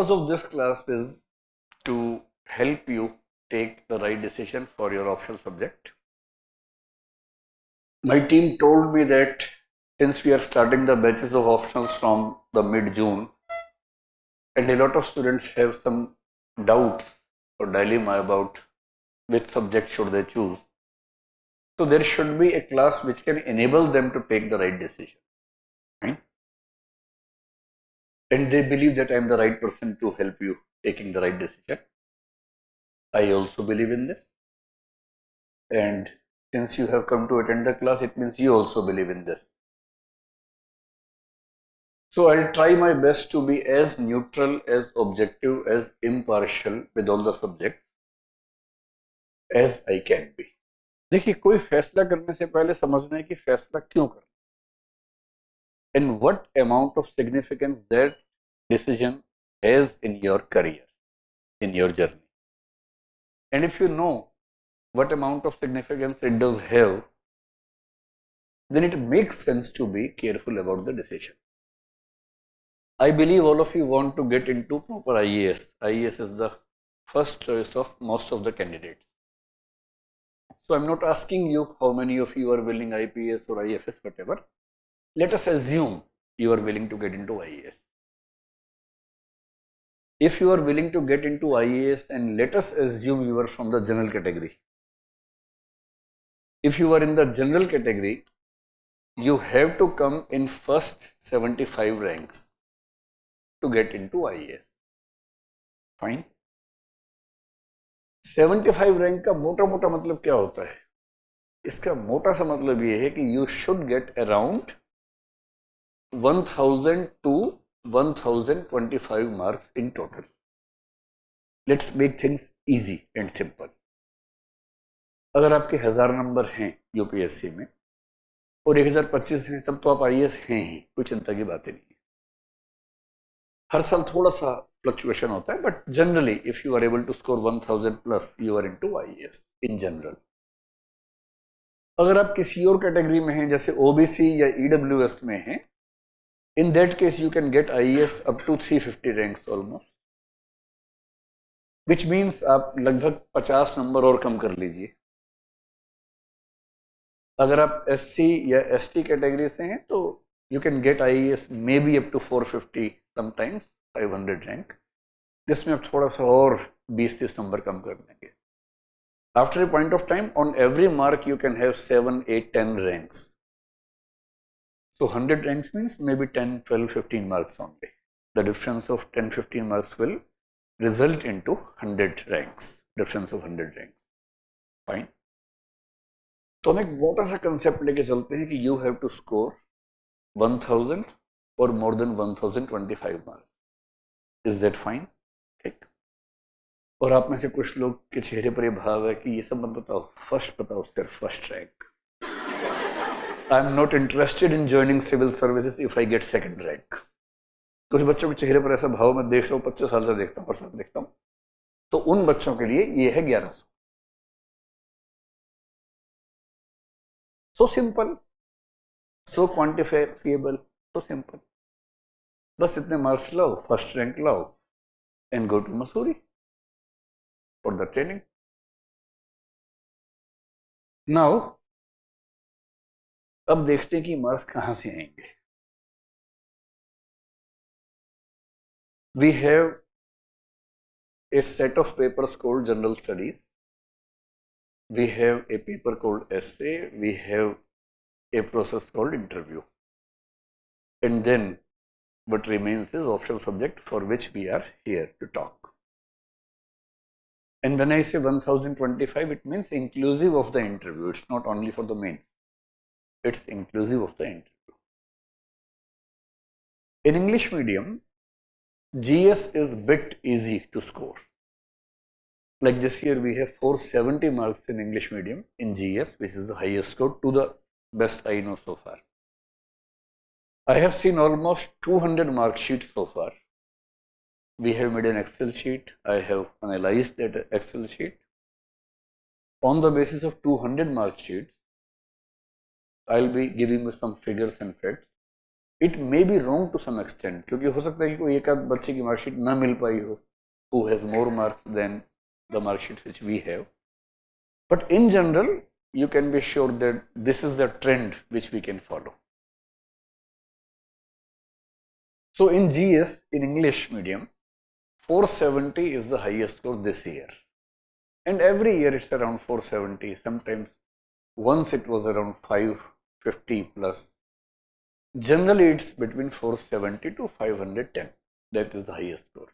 purpose of this class is to help you take the right decision for your optional subject. My team told me that since we are starting the batches of optionals from the mid-June, and a lot of students have some doubts or dilemma about which subject should they choose. So there should be a class which can enable them to take the right decision. Right? And they believe that I am the right person to help you taking the right decision. I also believe in this. And since you have come to attend the class, it means you also believe in this. So I'll try my best to be as neutral, as objective, as impartial with all the subjects as I can be. देखिए, कोई फैसला करने से पहले समझना है कि फैसला क्यों करना, and what amount of significance that decision has in your career, in your journey. And if you know what amount of significance it does have, then it makes sense to be careful about the decision. I believe all of you want to get into proper IAS. IAS is the first choice of most of the candidates. So I'm not asking you how many of you are willing IPS or IFS, whatever. Let us assume you are willing to get into IAS. If you are willing to get into IAS, and let us assume you are from the general category. If you are in the general category, you have to come in first 75 ranks to get into IAS. Fine. 75 rank का मोटा मोटा मतलब क्या होता है? इसका मोटा सा मतलब ये है कि you should get around 1000 to 1025 marks in total. Let's make things easy and simple. अगर आपके 1000 नंबर हैं यूपीएससी में और 1025 हैं, तब तो आप आईएएस हैं ही, कोई चिंता की बात नहीं है. हर साल थोड़ा सा फ्लक्चुएशन होता है, but generally if you are able to score 1000 plus, you are into IAS in general. अगर आप किसी और कैटेगरी में हैं, जैसे ओबीसी या ईडब्ल्यूएस में हैं, in that case you can get IAS up to 350 ranks almost, which means आप लगभग 50 नंबर और कम कर लीजिए. अगर आप एससी या एसटी कैटेगरी से हैं तो you can get IAS maybe up to 450, sometimes 500 rank, जिसमें आप थोड़ा सा और 20-30 नंबर कम कर देंगे. After a point of time, on every mark you can have 7, 8, 10 ranks. So 100 ranks means maybe 10, 12, 15 marks only. The difference of 10, 15 marks will result into 100 ranks. Difference of 100 ranks. Fine. तो हम एक मोटा सा concept लेके चलते हैं कि you have to score 1000 or more than 1025 marks. Is that fine? ठीक. और आप में से कुछ लोग के चेहरे पर ये भाव है कि ये सब मत बताओ, फर्स्ट बताओ, सिर्फ first rank. I am not interested in joining civil services if I get second rank. कुछ बच्चों के चेहरे पर ऐसा भाव मैं देख रहा हूँ, 25 साल से देखता हूँ, हर साल देखता हूँ. तो उन बच्चों के लिए ये है 1100. So simple, so quantifiable, so simple. बस इतने मार्क्स लाओ, फर्स्ट रैंक लाओ, and go to Mussoorie for the training. Now, अब देखते हैं कि मार्क्स कहां से आएंगे. We have a set of papers called general studies. We have a paper called essay. We have a process called interview. And then what remains is optional subject, for which we are here to talk. And when I say 1025, it means inclusive of the interview. It's not only for the mains. It's inclusive of the interview. In English medium, GS is bit easy to score. Like this year we have 470 marks in English medium in GS, which is the highest score to the best I know so far. I have seen almost 200 mark sheets so far. We have made an Excel sheet. I have analyzed that Excel sheet. On the basis of 200 mark sheets, I'll be giving you some figures and facts. It may be wrong to some extent, क्योंकि हो सकता है कि कोई एक आध बच्चे की मार्कशीट ना मिल पाई हो who has more marks than the marksheet which we have, but in general you can be sure that this is the trend which we can follow. So in GS, in English medium, 470 is the highest score this year, and every year it's around 470. Sometimes once it was around 550 plus. Generally it's between 470 to 510. That is the highest score.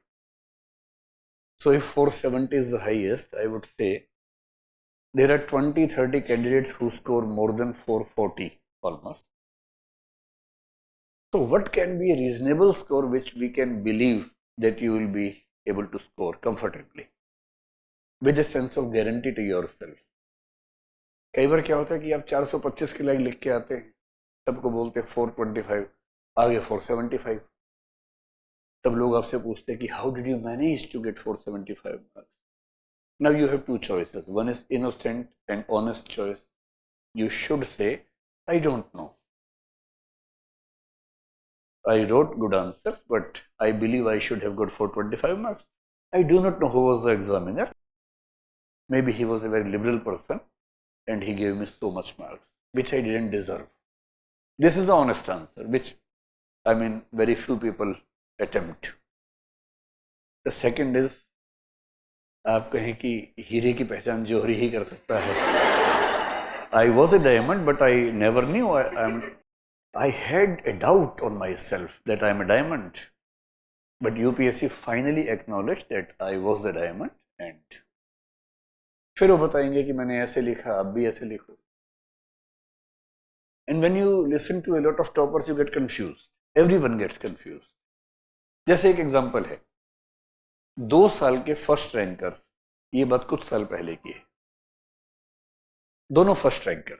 So if 470 is the highest, I would say there are 20-30 candidates who score more than 440 almost. So what can be a reasonable score which we can believe that you will be able to score comfortably with a sense of guarantee to yourself? कई बार क्या होता है कि आप 425 की line लिख के आते हैं, सबको बोलते हैं 425, आगे 475, तब लोग आपसे पूछते हैं कि how did you manage to get 475 marks? Now you have two choices. One is innocent and honest choice. You should say, I don't know. I wrote good answers, but I believe I should have got 425 marks. I do not know who was the examiner. Maybe he was a very liberal person and he gave me so much marks, which I didn't deserve. This is the honest answer, which I mean very few people attempt. The second is, आप कहें कि हीरे की पहचान जौहरी ही कर सकता है. I was a diamond, but I never knew I had a doubt on myself that I am a diamond. But UPSC finally acknowledged that I was a diamond, and फिर वो बताएंगे कि मैंने ऐसे लिखा, आप भी ऐसे लिखो. And when you listen to a lot of toppers, you get confused. Everyone gets confused. जैसे एक एग्जाम्पल है, 2 साल के फर्स्ट रैंकर्स, ये बात कुछ साल पहले की है, दोनों first rankers,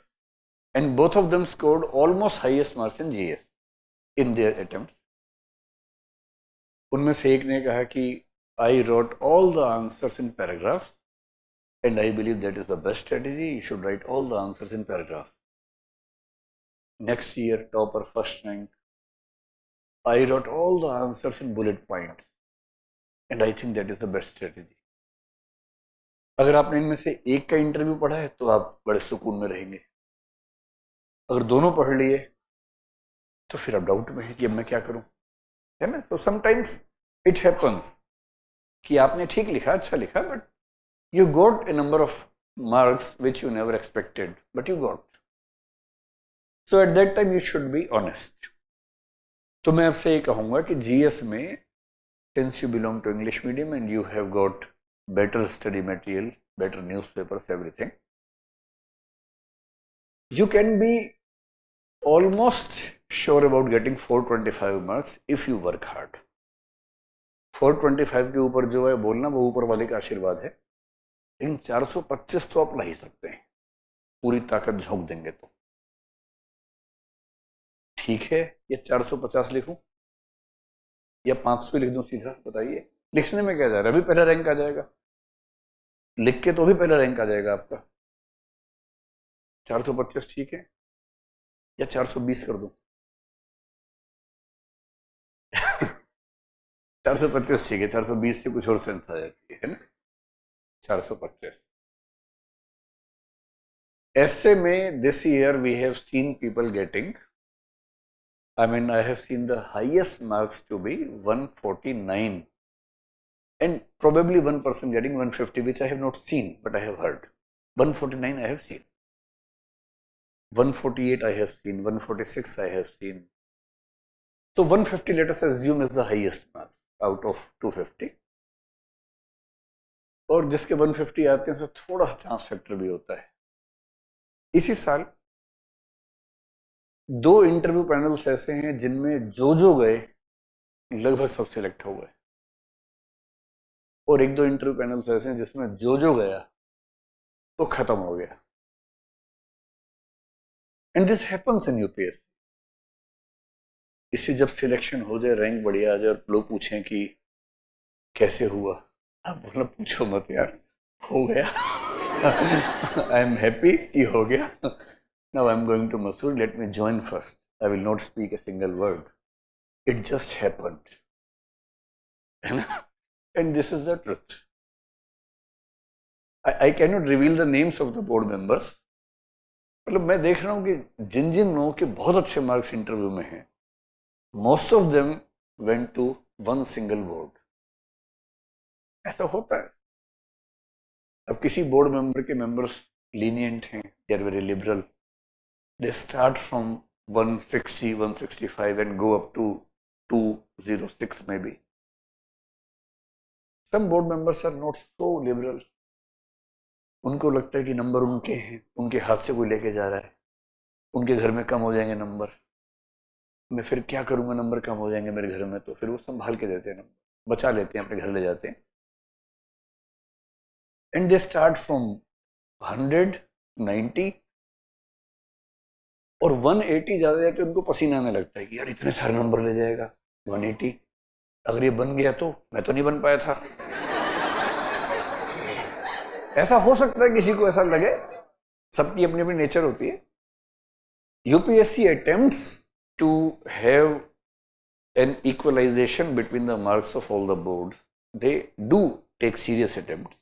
and both of them scored almost highest marks in GS in their attempt. उनमें से एक ने कहा कि I wrote all the answers in paragraphs and I believe that is the best strategy, you should write all the answers in paragraph. Next year topper first rank, I wrote all the answers in bullet points and I think that is the best strategy. अगर आपने इनमें से एक का interview पढ़ा है तो आप बड़े सुकून में रहेंगे. अगर दोनों पढ़ लिए तो फिर आप डाउट में है कि अब मैं क्या करूं, है ना. तो समटाइम्स इट हैपन्स कि आपने ठीक लिखा, अच्छा लिखा, but you got a number of marks which you never expected, but you got. So eight that time you should be honest. तो मैं आपसे ये कहूंगा कि जीएस में, since you belong to English medium and you have got better study material, better newspapers, everything, you can be almost sure about getting 425 marks if you work hard. 425 के ऊपर जो है बोलना वो ऊपर वाले का आशीर्वाद है, लेकिन 425 तो आप ला ही सकते हैं, पूरी ताकत झोंक देंगे तो. ठीक है, ये 450 लिखूं या 500 लिख दूं सीधा, बताइए. लिखने में क्या जा रहा है, अभी पहला रैंक आ जाएगा, लिख के तो भी पहला रैंक आ जाएगा आपका. 425 ठीक है या 420 कर दूं? 425 ठीक है, 420 से कुछ और सेंस आ जाती है ना. 425 ऐसे में this year we have seen people getting, I mean, I have seen the highest marks to be 149 and probably one person getting 150, which I have not seen, but I have heard. 149 I have seen. 148 I have seen. 146 I have seen. So 150 let us assume is the highest mark out of 250. और जिसके 150 आते हैं तो थोड़ा सा chance factor भी होता है. इसी साल 2 इंटरव्यू पैनल्स ऐसे हैं जिनमें जो गए लगभग सब सिलेक्ट हो गए, और 1-2 इंटरव्यू पैनल्स ऐसे हैं जिसमें जो गया तो खत्म हो गया. And this happens in UPSC. इससे जब सिलेक्शन हो जाए, रैंक बढ़िया आ जाए और लोग पूछें कि कैसे हुआ, आप बोलना पूछो मत यार, हो गया. आई एम हैप्पी कि हो गया. Now I am going to Mysore. Let me join first. I will not speak a single word. It just happened. And this is the truth. I cannot reveal the names of the board members. मतलब मैं देख रहा हूँ कि जिन जिन लोगों के बहुत अच्छे मार्क्स इंटरव्यू में हैं, most of them went to one single board. ऐसा होता है. अब किसी बोर्ड मेंबर के मेंबर्स लीनियंट हैं, they are very liberal, they start from 160, 165 and go up to 206 maybe. Some board members are not so liberal. उनको लगता है कि नंबर उनके हैं, उनके हाथ से कोई लेके जा रहा है, उनके घर में कम हो जाएंगे नंबर, मैं फिर क्या करूंगा, नंबर कम हो जाएंगे मेरे घर में, तो फिर वो संभाल के देते हैं, नंबर बचा लेते हैं, अपने घर ले जाते हैं. एंड दे स्टार्ट फ्रॉम 100, 90 और 180 ज्यादा जाके उनको पसीना आने लगता है कि यार इतने सारे नंबर ले जाएगा 180, अगर ये बन गया तो मैं तो नहीं बन पाया था. ऐसा हो सकता है किसी को ऐसा लगे, सबकी अपनी अपनी नेचर होती है. UPSC attempts to have an equalization between the marks of all the boards. They do take serious attempts.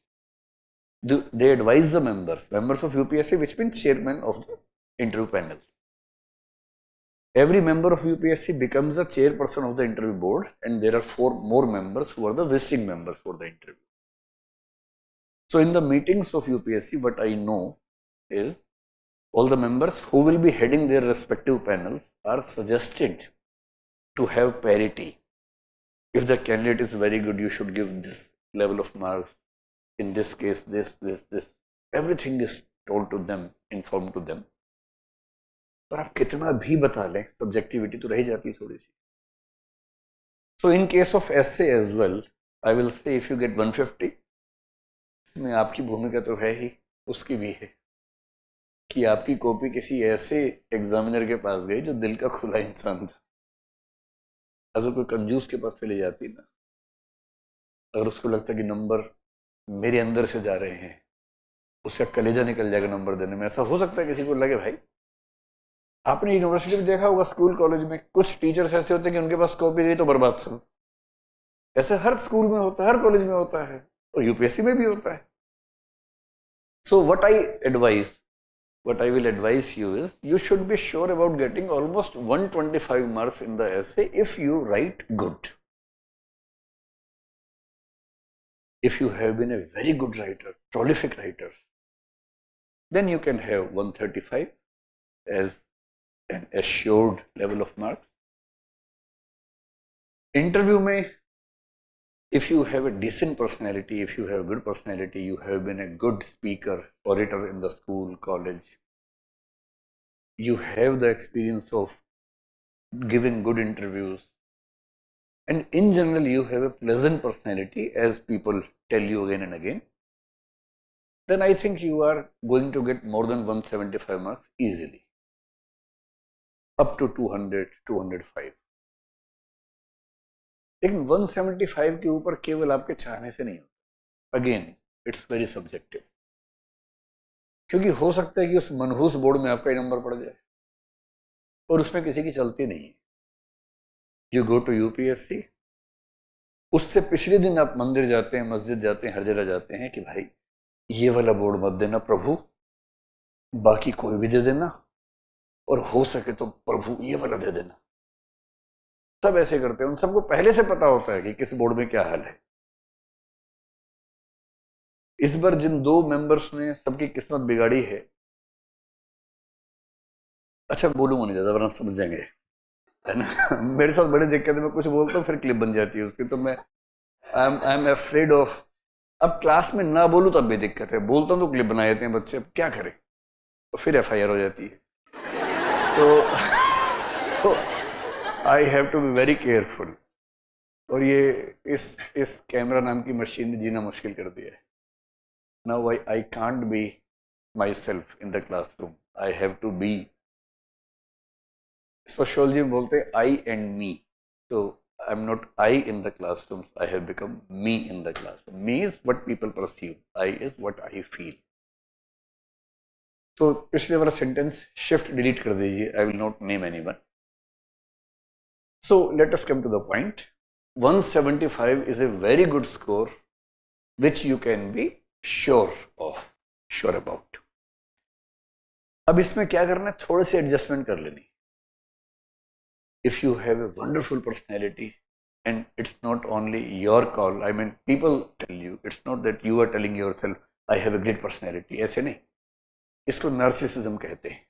They advise the members of UPSC, which means chairman of the interview panel. Every member of UPSC becomes a chairperson of the interview board, and there are 4 more members who are the visiting members for the interview. So in the meetings of UPSC, what I know is all the members who will be heading their respective panels are suggested to have parity. If the candidate is very good, you should give this level of marks. In this case, this. Everything is told to them, informed to them. पर आप कितना भी बता लें, subjectivity तो रह जाती है थोड़ी सी. So in case of essay as well, I will say if you get 150, इसमें आपकी भूमिका तो है ही, उसकी भी है कि आपकी कॉपी किसी ऐसे एग्जामिनर के पास गई जो दिल का खुला इंसान था. अगर कोई कंजूस के पास चली जाती ना, अगर उसको लगता कि नंबर मेरे अंदर से जा रहे हैं, उसका कलेजा निकल जाएगा नंबर देने में. ऐसा हो सकता है किसी को लगे. भाई आपने यूनिवर्सिटी में देखा होगा, स्कूल कॉलेज में कुछ टीचर्स ऐसे होते हैं कि उनके पास कॉपी गई तो बर्बाद सब. ऐसे हर स्कूल में होता है, हर कॉलेज में होता है, और यूपीएससी में भी होता है. So what I will advise you is you should be sure about getting almost 125 marks in the essay if you write good. If you have been a very good writer, prolific writer, then you can have 135 as an assured level of marks. Interview mein, if you have a decent personality, if you have good personality, you have been a good speaker, orator in the school, college, you have the experience of giving good interviews, and in general you have a pleasant personality, as people tell you again and again, then I think you are going to get more than 175 marks easily, up to 200, 205. लेकिन 175 के ऊपर केवल आपके चाहने से नहीं होता. Again it's very subjective, क्योंकि हो सकता है कि उस मनहूस बोर्ड में आपका ही नंबर पड़ जाए और उसमें किसी की चलती नहीं है. यू गो टू यूपीएससी, उससे पिछले दिन आप मंदिर जाते हैं, मस्जिद जाते हैं, हर जगह जाते हैं कि भाई ये वाला बोर्ड मत देना प्रभु, बाकी कोई भी दे देना, और हो सके तो प्रभु ये वाला दे देना. सब ऐसे करते हैं. उन सबको पहले से पता होता है कि किस बोर्ड में क्या हाल है. इस बार जिन 2 मेंबर्स ने सबकी किस्मत बिगाड़ी है, अच्छा बोलूंगा नहीं ज्यादा वरना समझ जाएंगे, है ना. मेरे साथ बड़ी दिक्कत है, मैं कुछ बोलता हूँ फिर क्लिप बन जाती है उसकी, तो मैं आई एम अफ्रेड ऑफ. अब क्लास में ना बोलूँ तब भी दिक्कत है, बोलता हूँ तो क्लिप बना देते हैं बच्चे, अब क्या करें, तो फिर एफआईआर हो जाती है. तो I have to be very careful. और ये इस कैमरा नाम की मशीन ने जीना मुश्किल कर दिया है. Now I can't be myself in the classroom, I have to be. Sociology में बोलते हैं I and me. So I'm not I in the classrooms, I have become me in the classroom. Me is what people perceive, I is what I feel. तो पिछले वाला sentence shift delete कर दीजिए, आई will not name anyone. So let us come to the point. 175 is a very good score which you can be sure about. अब इसमें क्या करना है, थोड़े से एडजस्टमेंट कर लेनी. If you have a wonderful personality and it's not only your call, I mean people tell you, it's not that you are telling yourself I have a great personality. ऐसे नहीं, इसको नार्सिसिज्म कहते हैं.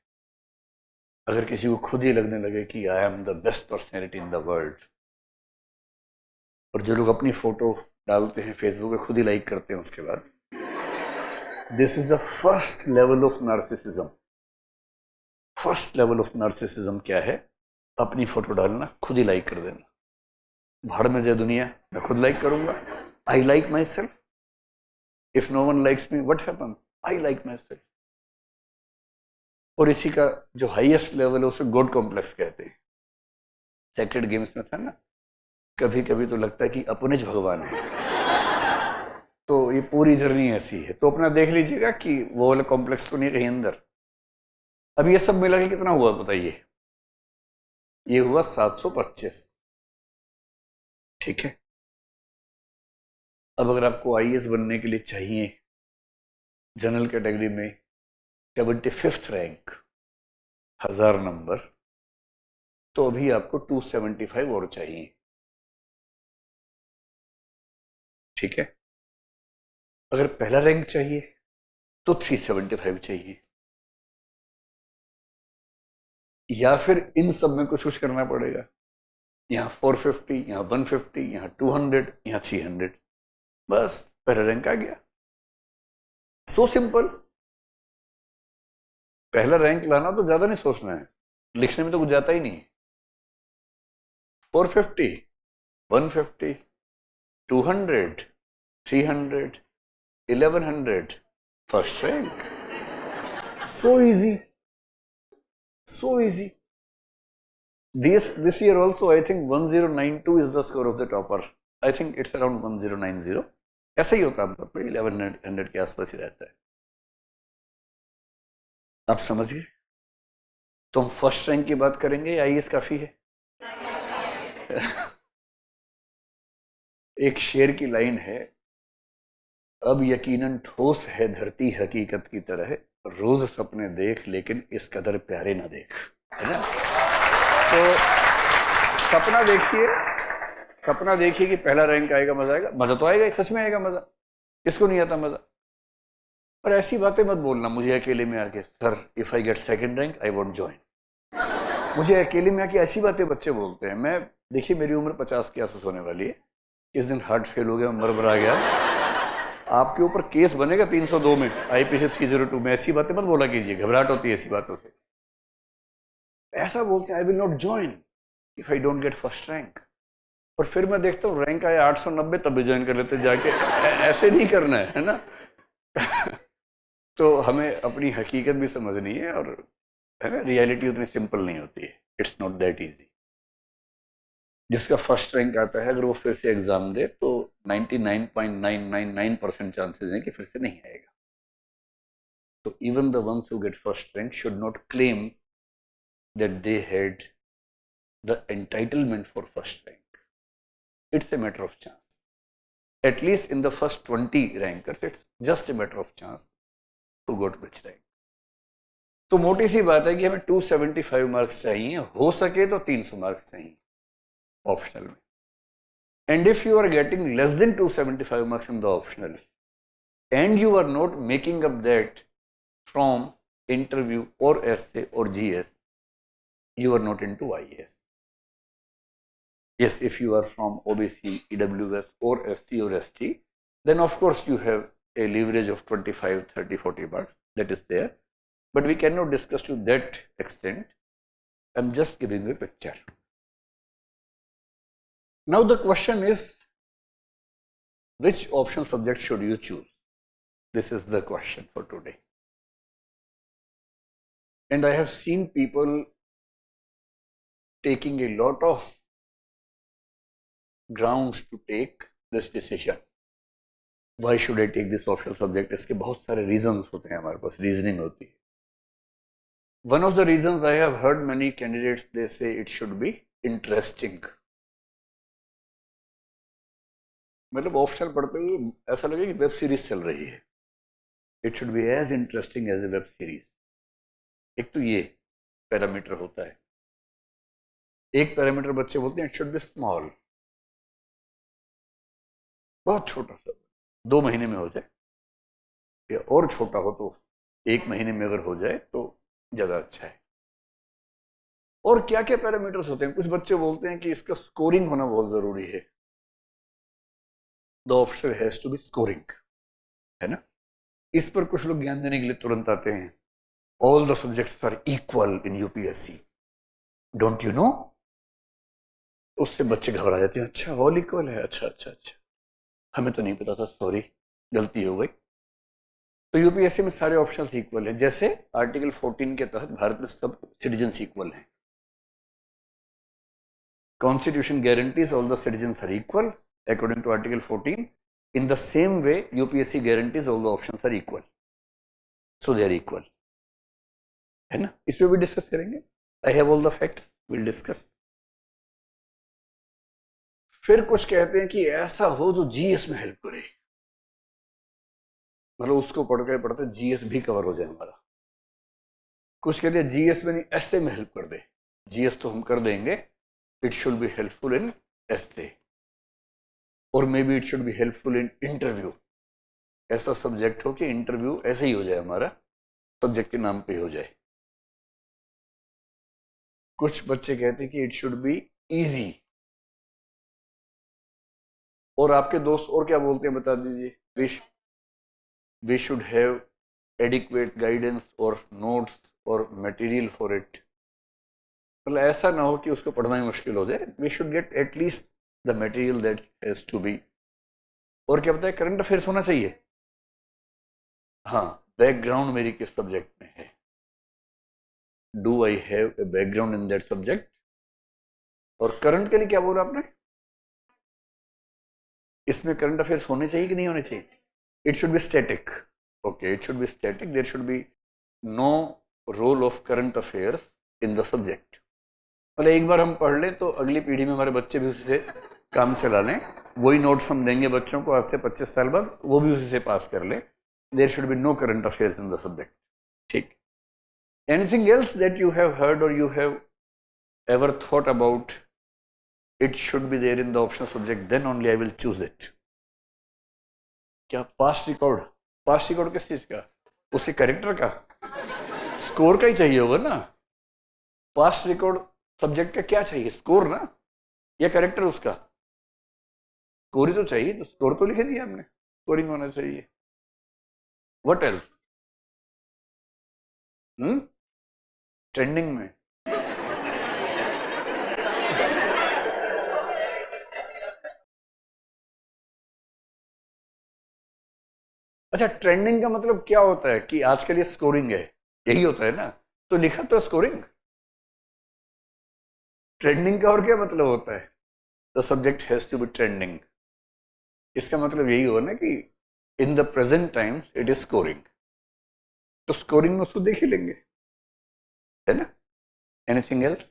अगर किसी को खुद ही लगने लगे कि I am the best personality in the world, और जो लोग अपनी फोटो डालते हैं फेसबुक पे खुद ही लाइक करते हैं उसके बाद, this is the first level of narcissism. First level of narcissism क्या है? अपनी फोटो डालना, खुद ही लाइक कर देना. भाड़ में जाए दुनिया, मैं खुद लाइक करूंगा. I like myself. If no one likes me, what happen? I like myself. और इसी का जो हाईएस्ट लेवल है उसे गॉड कॉम्प्लेक्स कहते हैं. सेक्रेड गेम्स में था ना, कभी कभी तो लगता है कि अपने भगवान है. तो ये पूरी जर्नी ऐसी है. तो अपना देख लीजिएगा कि वो वाला कॉम्प्लेक्स तो नहीं कहीं अंदर. अब ये सब मिला के कितना हुआ बताइए? ये हुआ 725. ठीक है. अब अगर आपको आईएएस बनने के लिए चाहिए जनरल कैटेगरी में 75th रैंक, 1000 नंबर, तो अभी आपको 275 और चाहिए. ठीक है. अगर पहला रैंक चाहिए तो 375 चाहिए, या फिर इन सब में कुछ करना पड़ेगा. यहाँ 450, यहाँ 150, यहाँ 200, यहाँ 300. बस पहला रैंक आ गया. So simple. पहला रैंक लाना तो ज्यादा नहीं सोचना है, लिखने में तो कुछ जाता ही नहीं. 450, 150, 200, 300, 1100, first rank. So easy, so easy. This year also I think 1092 is the score of the topper. I think it's around 1090. ऐसा ही होता है, 1100 के आसपास ही रहता है. आप समझ गए? तो हम फर्स्ट रैंक की बात करेंगे या आईएएस काफी है? एक शेर की लाइन है, अब यकीनन ठोस है धरती हकीकत की तरह, रोज सपने देख लेकिन इस कदर प्यारे ना देख. है ना? तो सपना देखिए कि पहला रैंक आएगा, मजा आएगा. मजा तो आएगा, सच में आएगा मजा. किसको नहीं आता मजा? पर ऐसी बातें मत बोलना मुझे अकेले में आके, sir if I get second rank I won't join. मुझे अकेले में आके ऐसी बातें बच्चे बोलते हैं. मैं देखिए मेरी उम्र 50 के आसपास होने वाली है. इस दिन हार्ट फेल हो गया, मरमरा गया. आपके ऊपर केस बनेगा 302 में, आईपीसी 302 में. ऐसी बातें मत बोला कीजिए, घबराहट होती है ऐसी बातों से. ऐसा बोलते हैं I will not join if I don't get first rank. और फिर मैं देखता हूँ रैंक आया 890 तब भी ज्वाइन कर लेते जाके. ऐसे नहीं करना है ना. तो हमें अपनी हकीकत भी समझनी है, और है ना, रियलिटी उतनी सिंपल नहीं होती है. It's not that easy. जिसका फर्स्ट रैंक आता है अगर वो फिर से एग्जाम दे तो 99.999% चांसेस हैं कि फिर से नहीं आएगा. तो even the ones who get first rank should not claim that they had the entitlement for first rank. It's a matter of chance. At least in the first 20 rankers, it's just a matter of chance to go to which rank. तो मोटी सी बात है कि हमें 275 marks चाहिए, हो सके तो 300 मार्क्स चाहिए ऑप्शनल में. And if you are getting less than 275 marks in the optional and you are not making up that from interview और एसए और GS, you are not into IAS. Yes, if you are from OBC, EWS or SC or ST, then of course you have a leverage of 25, 30, 40 marks. That is there. But we cannot discuss to that extent. I'm just giving you a picture. Now the question is, which option subject should you choose? This is the question for today. And I have seen people taking a lot of grounds to take this decision. Why should I take this optional subject? इसके बहुत सारे reasons होते हैं, हमारे पास reasoning होती है. One of the reasons I have heard many candidates, they say it should be interesting, मतलब optional पढ़ते हुए ऐसा लगे कि वेब सीरीज चल रही है। It should be as interesting as a web series. एक तो ये पैरामीटर होता है। एक पैरामीटर बच्चे बोलते हैं इट शुड बी स्मॉल, बहुत छोटा सा, 2 महीने में हो जाए, या और छोटा हो तो 1 महीने में अगर हो जाए तो ज्यादा अच्छा है। और क्या क्या पैरामीटर्स होते हैं, कुछ बच्चे बोलते हैं कि इसका स्कोरिंग होना बहुत जरूरी है। The option has to be scoring, है ना। इस पर कुछ लोग ज्ञान देने के लिए तुरंत आते हैं, all the subjects are equal in UPSC, don't you know. उससे बच्चे घबरा जाते हैं, अच्छा ऑल इक्वल है, अच्छा अच्छा अच्छा, हमें तो नहीं पता था, सॉरी गलती हो गई। तो यूपीएससी में सारे ऑप्शंस इक्वल हैं, जैसे आर्टिकल 14 के तहत भारत में सब सिटीजन्स इक्वल हैं। Constitution guarantees all the citizens are equal according to article 14। In the same way UPSC guarantees all the options are equal, so they are equal, है ना। इस पे भी डिस्कस करेंगे। I have all the facts, will discuss. फिर कुछ कहते हैं कि ऐसा हो जो जीएस में हेल्प करे, मतलब उसको पढ़ के पढ़ते जीएस भी कवर हो जाए हमारा। कुछ कहते हैं जीएस में नहीं, एसए में हेल्प कर दे। जीएस तो हम कर देंगे, it should be helpful in essay, और maybe it should be helpful in interview. ऐसा सब्जेक्ट हो कि इंटरव्यू ऐसे ही हो जाए, हमारा सब्जेक्ट के नाम पे हो जाए। कुछ बच्चे कहते हैं कि इट शुड बी इजी। और आपके दोस्त और क्या बोलते हैं बता दीजिए। We should have adequate guidance और नोट्स और मटेरियल फॉर इट। मतलब ऐसा ना हो कि उसको पढ़ना ही मुश्किल हो जाए, we should get at least the material that has to be. और क्या बताए, करंट अफेयर्स होना चाहिए। हाँ, बैकग्राउंड मेरी किस सब्जेक्ट में है, do I have a background in that subject. और करंट के लिए क्या बोला आपने, इसमें करंट अफेयर्स होने चाहिए कि नहीं होने चाहिए। It should be static, okay, it should be static, there should be no role of current affairs in the subject. मतलब एक बार हम पढ़ लें तो अगली पीढ़ी में हमारे बच्चे भी उसी से काम चला लें। वही नोट्स हम देंगे बच्चों को आज से 25 साल बाद, वो भी उसी से पास कर ले। There should be no current affairs in the subject, ठीक। Anything else that you have heard or you have ever thought about, it should be there in the optional subject, then only I will choose it। क्या past record, past record किस चीज का, उसके character का, score का ही चाहिए होगा ना। पास्ट रिकॉर्ड सब्जेक्ट का क्या चाहिए, स्कोर ना, या कैरेक्टर उसका। स्कोर ही तो चाहिए, तो स्कोर तो लिखे दिया हमने, स्कोरिंग होना चाहिए। व्हाट एल्स, ट्रेंडिंग में। अच्छा, ट्रेंडिंग का मतलब क्या होता है कि आजकल ये स्कोरिंग है, यही होता है ना। तो लिखा तो स्कोरिंग, ट्रेंडिंग का और क्या मतलब होता है, the subject has to be trending. इसका मतलब यही हुआ ना कि in the present times it is scoring, तो स्कोरिंग में उसको देख ही लेंगे, है ना। Anything else,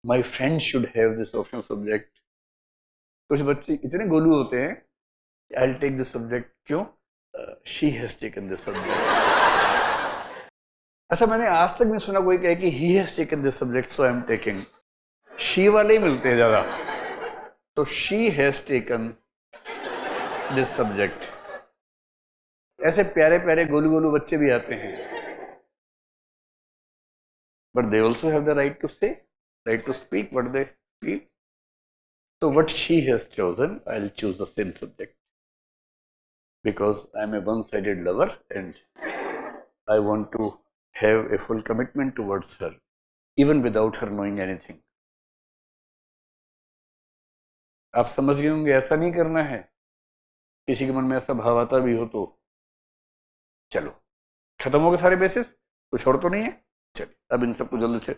my friend should have this optional subject. कुछ बच्चे इतने गोलू होते हैं, I will take this subject, क्यों, she has taken this subject. अच्छा, मैंने आज तक नहीं सुना कोई कहे कि he has taken this subject so I am taking. She वाले ही मिलते हैं ज्यादा, तो she has taken this subject. ऐसे प्यारे प्यारे गोलू गोलू बच्चे भी आते हैं, but they also have the right to say, right to speak what they feel. So what she has chosen, I'll choose the same subject because I'm a one-sided lover and I want to have a full commitment towards her even without her knowing anything. आप समझ गए होंगे, ऐसा नहीं करना है। किसी के मन में ऐसा भाव आता भी हो तो चलो, खत्म हो गए सारे बेसिस, कुछ और तो नहीं है। चलिए अब इन सबको जल्दी से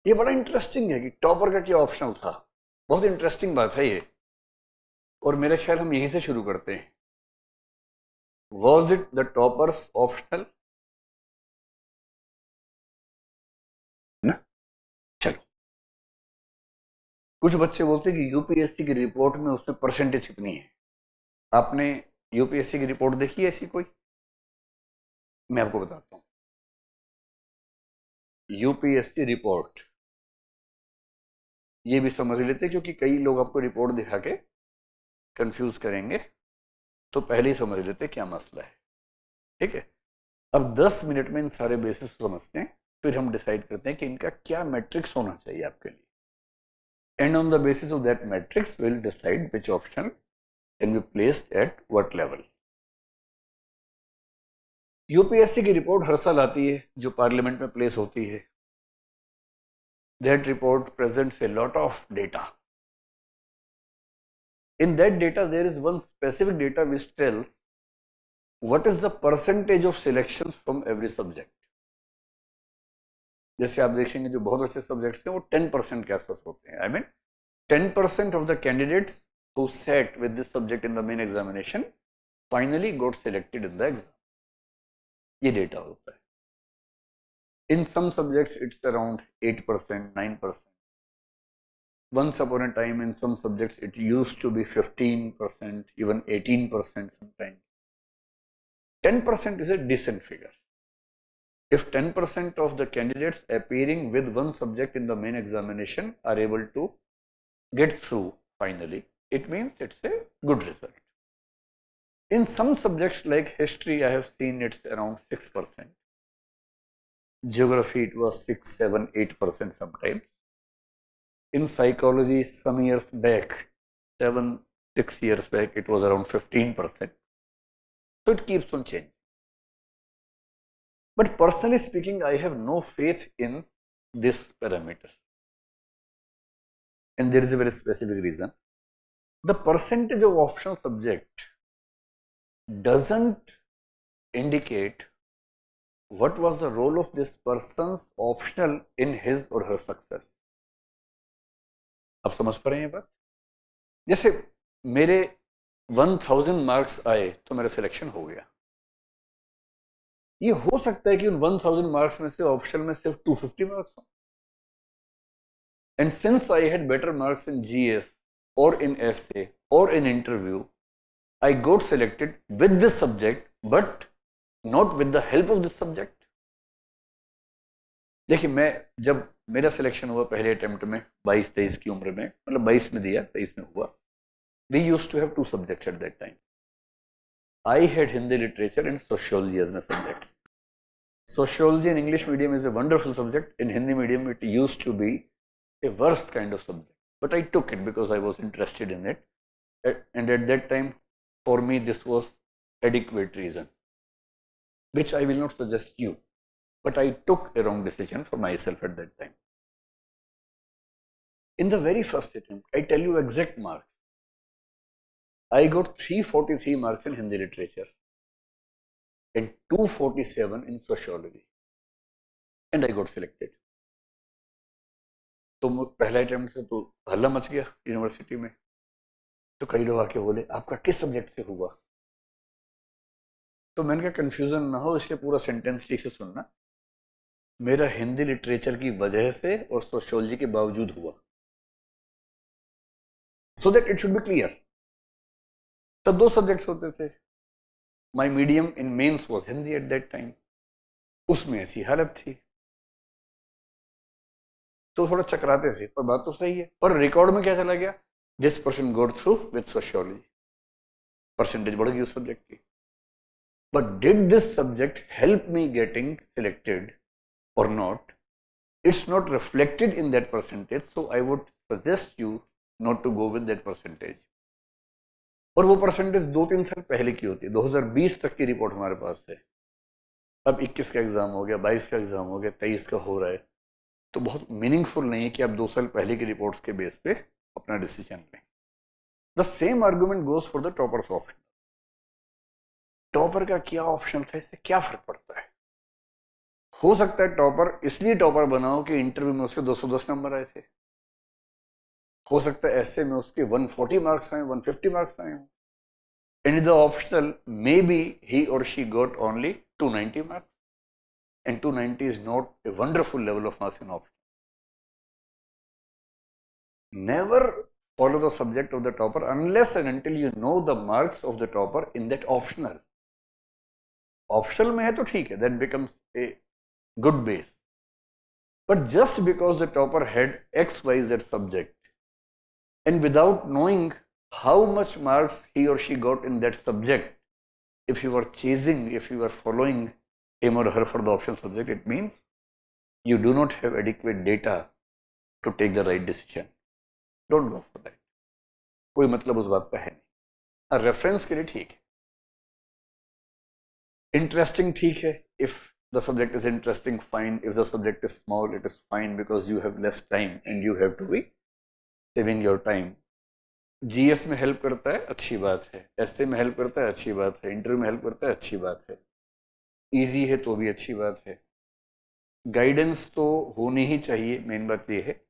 ये बड़ा इंटरेस्टिंग है कि टॉपर का क्या ऑप्शनल था, बहुत इंटरेस्टिंग बात है ये। और मेरे ख्याल हम यहीं से शुरू करते हैं। Was it the toppers optional, कुछ बच्चे बोलते हैं कि यूपीएससी की रिपोर्ट में उसमें परसेंटेज कितनी है। आपने यूपीएससी की रिपोर्ट देखी है ऐसी कोई? मैं आपको बताता हूं। यूपीएससी रिपोर्ट ये भी समझ लेते, क्योंकि कई लोग आपको रिपोर्ट दिखा के कंफ्यूज करेंगे, तो पहले ही समझ लेते क्या मसला है। ठीक है, अब 10 मिनट में इन सारे बेसिस को समझते हैं, फिर हम डिसाइड करते हैं कि इनका क्या मैट्रिक्स होना चाहिए आपके लिए, and on the basis of that matrix will decide which option can be placed at what level. UPSC की रिपोर्ट हर साल आती है जो पार्लियामेंट में प्लेस होती है। That report presents a lot of data. In that data there is one specific data which tells what is the percentage of selections from every subject. जैसे आप देखेंगे जो बहुत अच्छे सब्जेक्ट्स हैं वो 10% के आसपास होते हैं। I mean 10% of the candidates who sat with this subject in the main examination finally got selected in the exam. ये डेटा होता है। In some subjects it's around 8%, 9%. Once upon a time in some subjects it used to be 15%, even 18% sometimes. 10% is a decent figure. If 10% of the candidates appearing with one subject in the main examination are able to get through finally, it means it's a good result. In some subjects like history, I have seen it's around 6%. Geography, it was 6, 7, 8% sometimes. In psychology, some years back, 7, 6 years back, it was around 15%. So it keeps on changing. But personally speaking, I have no faith in this parameter. And there is a very specific reason. The percentage of optional subject doesn't indicate what was the role of this person's optional in his or her success. आप समझ पा रहे हैं ये बात? जैसे मेरे 1000 marks आए तो मेरा सिलेक्शन हो गया। ये हो सकता है कि उन 1000 मार्क्स में से ऑप्शनल में सिर्फ 250 मार्क्स हो। And since I had better marks in GS or in essay or in interview, I got selected with this subject, but not with the help of this subject. देखिए, मैं जब मेरा selection हुआ पहले attempt में 22-23 की उम्र में, मतलब 22 में दिया, 23 में हुआ, we used to have 2 subjects at that time. I had Hindi literature and sociology as my subjects. Sociology in English medium is a wonderful subject. In Hindi medium, it used to be a worst kind of subject. But I took it because I was interested in it. And at that time, for me, this was adequate reason, which I will not suggest you. But I took a wrong decision for myself at that time. In the very first attempt, I tell you exact marks. I got 343 marks in Hindi literature and 247 in sociology. And I got selected. तो पहला attempt से तो हल्ला much गया university में। तो कई लोग आके बोले आपका किस सब्जेक्ट से हुआ? तो मैंने कहा कंफ्यूजन ना हो इसलिए पूरा सेंटेंस ठीक से सुनना। मेरा हिंदी लिटरेचर की वजह से और सोशियोलॉजी के बावजूद हुआ, so that it should be clear. तब 2 सब्जेक्ट्स होते थे। My medium in mains was Hindi at that time. उसमें ऐसी हालत थी, तो थोड़ा चकराते थे, पर बात तो सही है। पर रिकॉर्ड में क्या चला गया? दिस पर्सन गोड थ्रू विद सोशियोलॉजी, परसेंटेज बढ़ गई उस सब्जेक्ट की। But did this subject help me getting selected or not? It's not reflected in that percentage, so I would suggest you not to go with that percentage. और वो percentage 2-3 साल पहले की होती है। 2020 तक की रिपोर्ट हमारे पास है। अब 21 का एग्जाम हो गया, 22 का एग्जाम हो गया, 23 का हो रहा है, तो बहुत मीनिंगफुल नहीं है कि आप 2 साल पहले की रिपोर्ट्स के बेस पे अपना डिसीजन लें। The same argument goes for the toppers option. Topper का क्या ऑप्शन था, इससे क्या फर्क पड़ता है? हो सकता है टॉपर इसलिए टॉपर बनाओ कि इंटरव्यू में उसके 210 नंबर आए थे। हो सकता है ऐसे में उसके 140 मार्क्स आए, 150 मार्क्स आए हों। In the optional, maybe he or she got only 290 marks, and 290 is not a wonderful level of marks in optional. Never follow the subject of the topper unless and until you know the marks of the topper in that optional. Optional में है तो ठीक है, that becomes a good base. But just because the topper had XYZ subject and without knowing how much marks he or she got in that subject, if you are chasing, if you are following him or her for the optional subject, it means you do not have adequate data to take the right decision. Don't go for that. कोई मतलब उस बात का है नहीं. Reference के लिए ठीक है, इंटरेस्टिंग ठीक है. If the subject is interesting, fine. If the subject is small, it is fine because you have less time and you have to be saving your time. GS में हेल्प करता है, अच्छी बात है. essay में help करता है, अच्छी बात है. इंटरव्यू में हेल्प करता है, अच्छी बात है. इजी है तो भी अच्छी बात है. गाइडेंस तो होनी ही चाहिए, मेन बात ये है.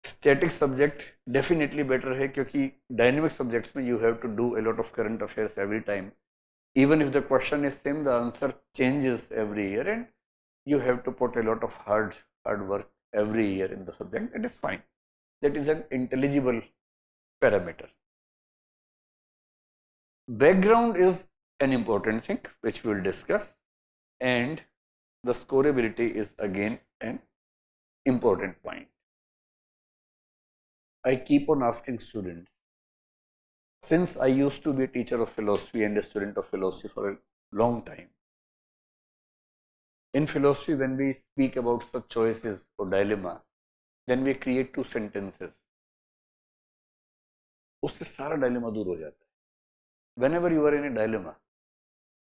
स्टैटिक सब्जेक्ट डेफिनेटली बेटर है क्योंकि डायनेमिक सब्जेक्ट्स में you have to do a lot of current affairs every time. Even if the question is same, the answer changes every year and you have to put a lot of hard work every year in the subject. It is fine. That is an intelligible parameter. Background is an important thing which we will discuss, and the scoreability is again an important point. I keep on asking students, since I used to be a teacher of philosophy and a student of philosophy for a long time, in philosophy when we speak about such choices or dilemma, then we create two sentences. उससे सारा dilemma दूर हो जाता है. Whenever you are in a dilemma,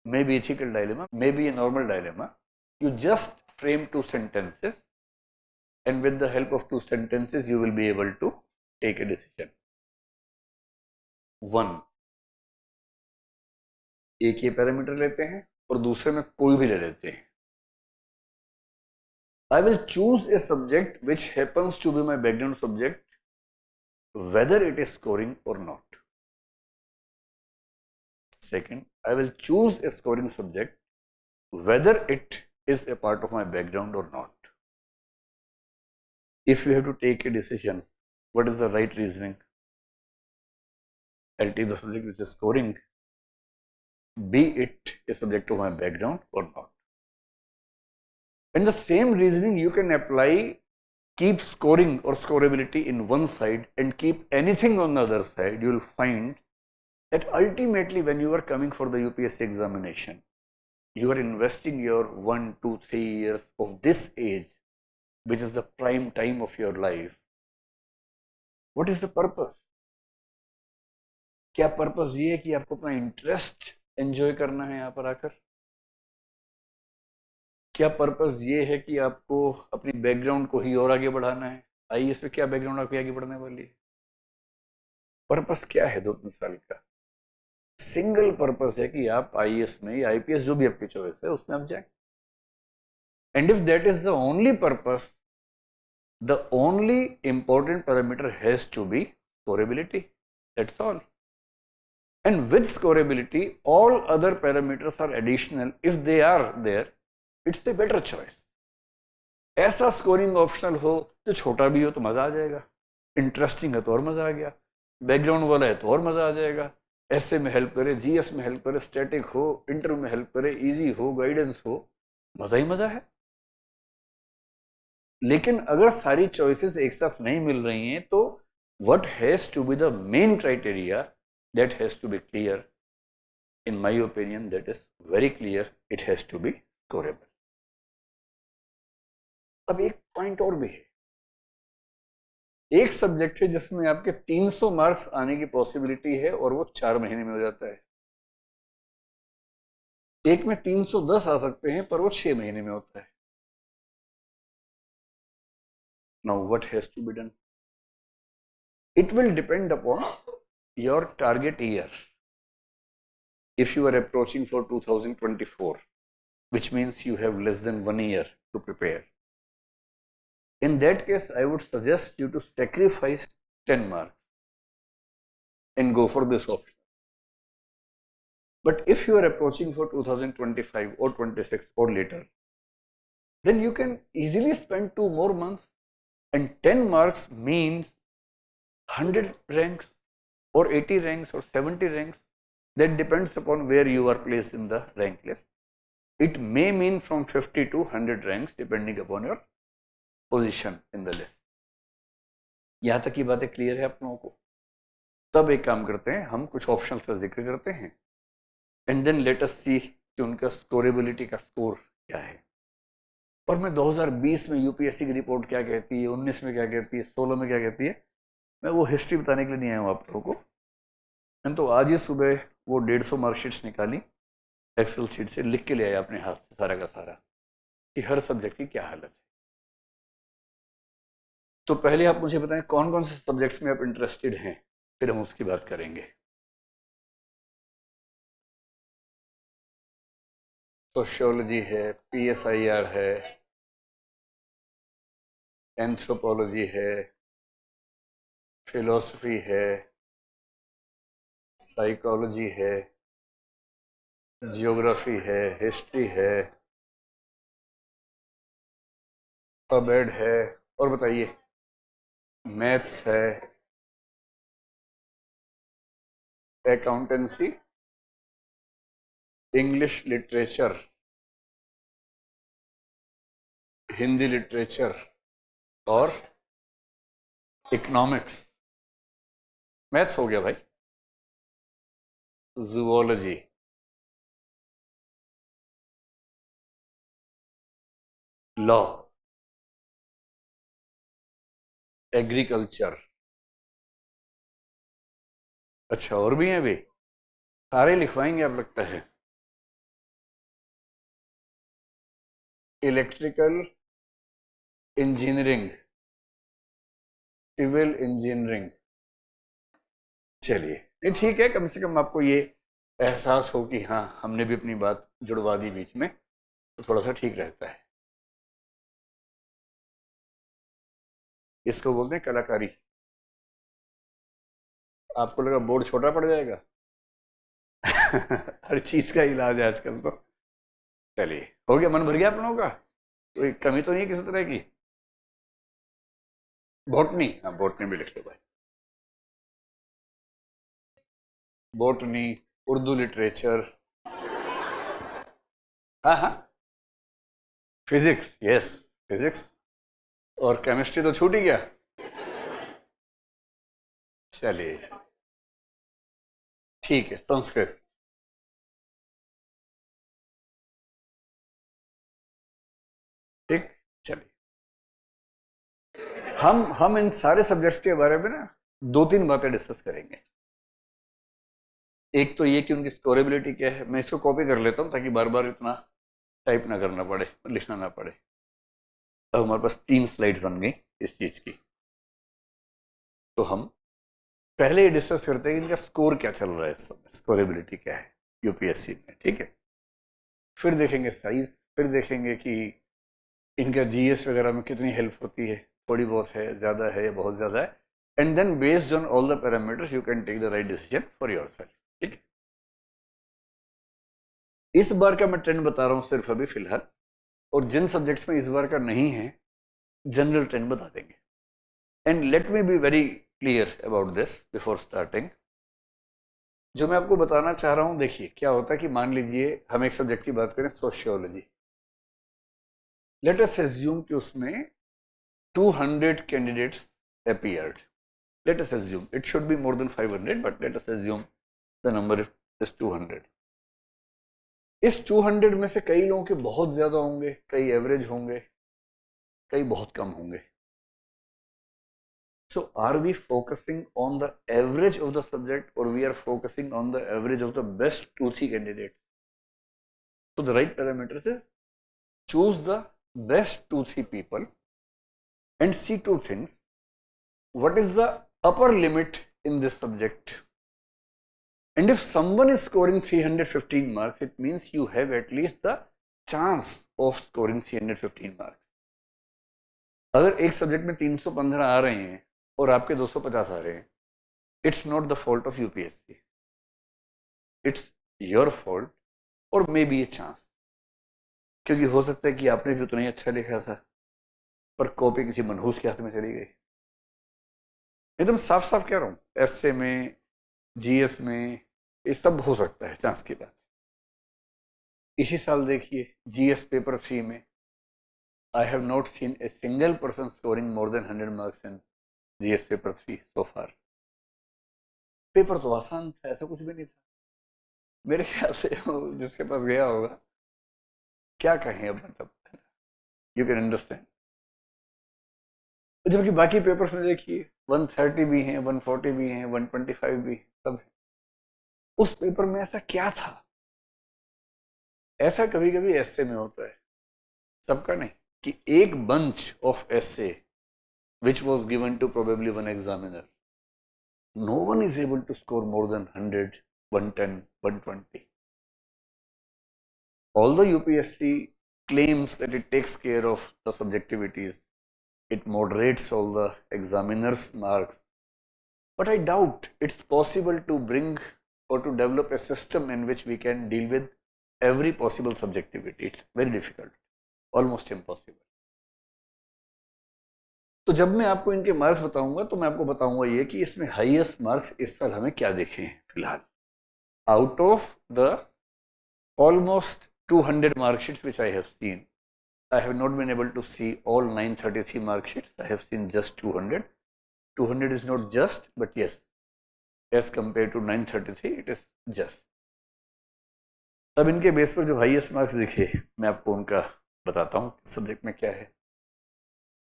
maybe ethical dilemma, maybe a normal dilemma, you just frame two sentences, and with the help of two sentences you will be able to take a decision. One, एक ये parameter लेते हैं और दूसरे में कोई भी ले लेते हैं. I will choose a subject which happens to be my background subject, whether it is scoring or not. Second, I will choose a scoring subject, whether it is a part of my background or not. If you have to take a decision, what is the right reasoning? I'll take the subject which is scoring, be it a subject of my background or not. And the same reasoning you can apply, keep scoring or scoreability in one side and keep anything on the other side. You will find that ultimately when you are coming for the UPSC examination, you are investing your 1, 2, 3 years of this age, which is the prime time of your life. What is the purpose? क्या purpose ये है कि आपको अपना interest enjoy करना है यहाँ पर आकर? क्या पर्पस ये है कि आपको अपनी बैकग्राउंड को ही और आगे बढ़ाना है? आईएएस में क्या बैकग्राउंड आपकी आगे बढ़ने वाली है? पर्पस क्या है 2-3 साल का? सिंगल पर्पस है कि आप आईएएस में या आईपीएस जो भी आपकी चॉइस है उसमें आप जाए. And if that is the only purpose, the only important parameter has to be scoreability. That's all. And with scoreability, all other parameters are additional. If they are there, it's a better choice. ऐसा scoring optional हो जो छोटा भी हो तो मजा आ जाएगा, interesting है तो और मजा आ गया, बैकग्राउंड वाला है तो और मजा आ जाएगा, ऐसे में हेल्प करे, जीएस में हेल्प करे, स्टैटिक हो, इंटरव्यू में हेल्प करे, इजी हो, गाइडेंस हो, मजा ही मजा है. लेकिन अगर सारी चॉइसेस एक साथ नहीं मिल रही हैं तो what has to be the main criteria, that has to be clear. In my opinion, that is very clear. It has to be scoreable. अब एक पॉइंट और भी है. एक सब्जेक्ट है जिसमें आपके 300 मार्क्स आने की पॉसिबिलिटी है और वो 4 महीने में हो जाता है. एक में 310 आ सकते हैं पर वो 6 महीने में होता है. Now what has to be done? It will depend upon your target year. If you are approaching for 2024, which means you have less than 1 year to prepare, in that case I would suggest you to sacrifice 10 marks and go for this option. But if you are approaching for 2025 or 26 or later, then you can easily spend 2 more months, and 10 marks means 100 ranks और 80 ranks और 70 ranks, that depends upon where you are placed in the rank list. It may mean from 50 to 100 ranks depending upon your position in the list. यहां तक की बातें clear है आप लोगों को? तब एक काम करते हैं, हम कुछ ऑप्शंस का जिक्र करते हैं एंड देन लेट अस सी कि उनका स्कोरेबिलिटी का स्कोर क्या है। और मैं 2020 में यूपीएससी की रिपोर्ट क्या कहती है, 19 में क्या कहती है, 16 में क्या कहती है, मैं वो हिस्ट्री बताने के लिए नहीं आया हूँ आप लोगों को। मैंने तो आज ही सुबह वो 150 मार्कशीट्स निकाली, एक्सेल शीट से लिख के ले आया अपने हाथ से सारा का सारा कि हर सब्जेक्ट की क्या हालत है। तो पहले आप मुझे बताएं कौन कौन से सब्जेक्ट्स में आप इंटरेस्टेड हैं, फिर हम उसकी बात करेंगे। सोशियोलॉजी है, पीएसआईआर है, एंथ्रोपोलॉजी है, फिलोसफी है, साइकोलॉजी है, जियोग्राफी है, हिस्ट्री है, पबेड है, और बताइए मैथ्स है, accountancy, English literature, Hindi literature और इकोनॉमिक्स। मैथ्स हो गया भाई, जूलॉजी, लॉ, एग्रीकल्चर। अच्छा और भी हैं भी, सारे लिखवाएंगे आप लगता है। Electrical engineering, civil engineering. चलिए ये ठीक है, कम से कम आपको ये एहसास हो कि हाँ हमने भी अपनी बात जुड़वा दी बीच में, तो थोड़ा सा ठीक रहता है। इसको बोलते हैं कलाकारी। आपको लगा बोर्ड छोटा पड़ जाएगा हर चीज का इलाज है आजकल तो। चलिए हो गया, मन भर गया आप लोगों का? कोई कमी तो नहीं है किसी तरह की? बॉटनी, हाँ बॉटनी भी लिख लो भाई। बॉटनी, उर्दू लिटरेचर, हाँ हाँ, फिजिक्स, यस फिजिक्स, और केमिस्ट्री तो छूट ही गया। चलिए ठीक है, संस्कृत, ठीक। चलिए हम इन सारे सब्जेक्ट्स के बारे में ना दो तीन बातें डिस्कस करेंगे। एक तो ये कि उनकी स्कोरेबिलिटी क्या है, मैं इसको कॉपी कर लेता हूँ ताकि बार बार इतना टाइप ना करना पड़े, लिखना ना पड़े। अब हमारे पास 3 स्लाइड्स बन गई इस चीज की। तो हम पहले ही डिस्कस करते हैं कि इनका स्कोर क्या चल रहा है, इस समय स्कोरेबिलिटी क्या है यूपीएससी में, ठीक है। फिर देखेंगे साइज, फिर देखेंगे कि इनका जीएस वगैरह में कितनी हेल्प होती है, थोड़ी बहुत है, ज़्यादा है या बहुत ज़्यादा है, and then based on all the parameters you can take the right decision for yourself, ठीक है। इस बार का मैं ट्रेंड बता रहा हूँ सिर्फ अभी फिलहाल, और जिन सब्जेक्ट्स में इस बार का नहीं है जनरल ट्रेंड बता देंगे। And let me be very clear about this before starting. जो मैं आपको बताना चाह रहा हूँ, देखिए क्या होता है कि मान लीजिए हम एक सब्जेक्ट की बात करें, सोशियोलॉजी। लेट अस एज्यूम कि उसमें 200 candidates appeared. Let us assume it should be more than 500, but let us assume the number is 200. इस 200 में से कई लोगों के बहुत ज्यादा होंगे, कई एवरेज होंगे, कई बहुत कम होंगे। So are we focusing on the average of the subject, or we are focusing on the average of the best 2-3 candidates? So the right parameters is choose the best 2-3 people and see two things. What is the upper limit in this subject? And if someone is scoring 315 marks, it means you have at least the chance of scoring 315 marks. अगर एक subject में 315 आ रहे हैं और आपके 250 आ रहे हैं, it's not the fault of UPSC, it's your fault, और मे बी ए चांस। क्योंकि हो सकता है कि आपने भी उतना ही अच्छा लिखा था पर कॉपी किसी मनहूस के हाथ में चली गई, एकदम साफ साफ कह रहा हूँ, एसए में, जीएस में, ये सब हो सकता है, चांस की बात। इसी साल देखिए जीएस पेपर 3 में I have not seen a single person scoring more than 100 marks in GS paper 3 so far. Paper तो आसान था, ऐसा कुछ भी नहीं था मेरे ख्याल से। जिसके पास गया होगा, क्या कहें अब, मतलब यू कैन अंडरस्टैंड। जबकि बाकी पेपर्स में देखिए 130 भी हैं, 140 भी हैं, 125 भी हैं, सब है। उस पेपर में ऐसा क्या था? ऐसा कभी कभी एसए में होता है, सबका नहीं, कि एक bunch of SA which was given to probably one examiner, no one is able to score more than 100, 110, 120. Although UPSC claims that it takes care of the subjectivities, it moderates all the examiner's marks, but I doubt it's possible to bring or to develop a system in which we can deal with every possible subjectivity. It's very difficult, almost impossible. तो जब मैं आपको इनके marks बताऊंगा तो मैं आपको बताऊंगा ये कि इसमें हाईएस्ट मार्क्स इस साल हमें क्या देखे हैं फिलहाल। Out of the almost 200 marksheets which I have seen, I have not been able to see all 933 marksheets. I have seen just 200. 200 is not just, but yes, as compared to 933, it is just. अब इनके base पर जो highest marks दिखे, मैं आपको उनका बताता हूँ सब्जेक्ट में क्या है।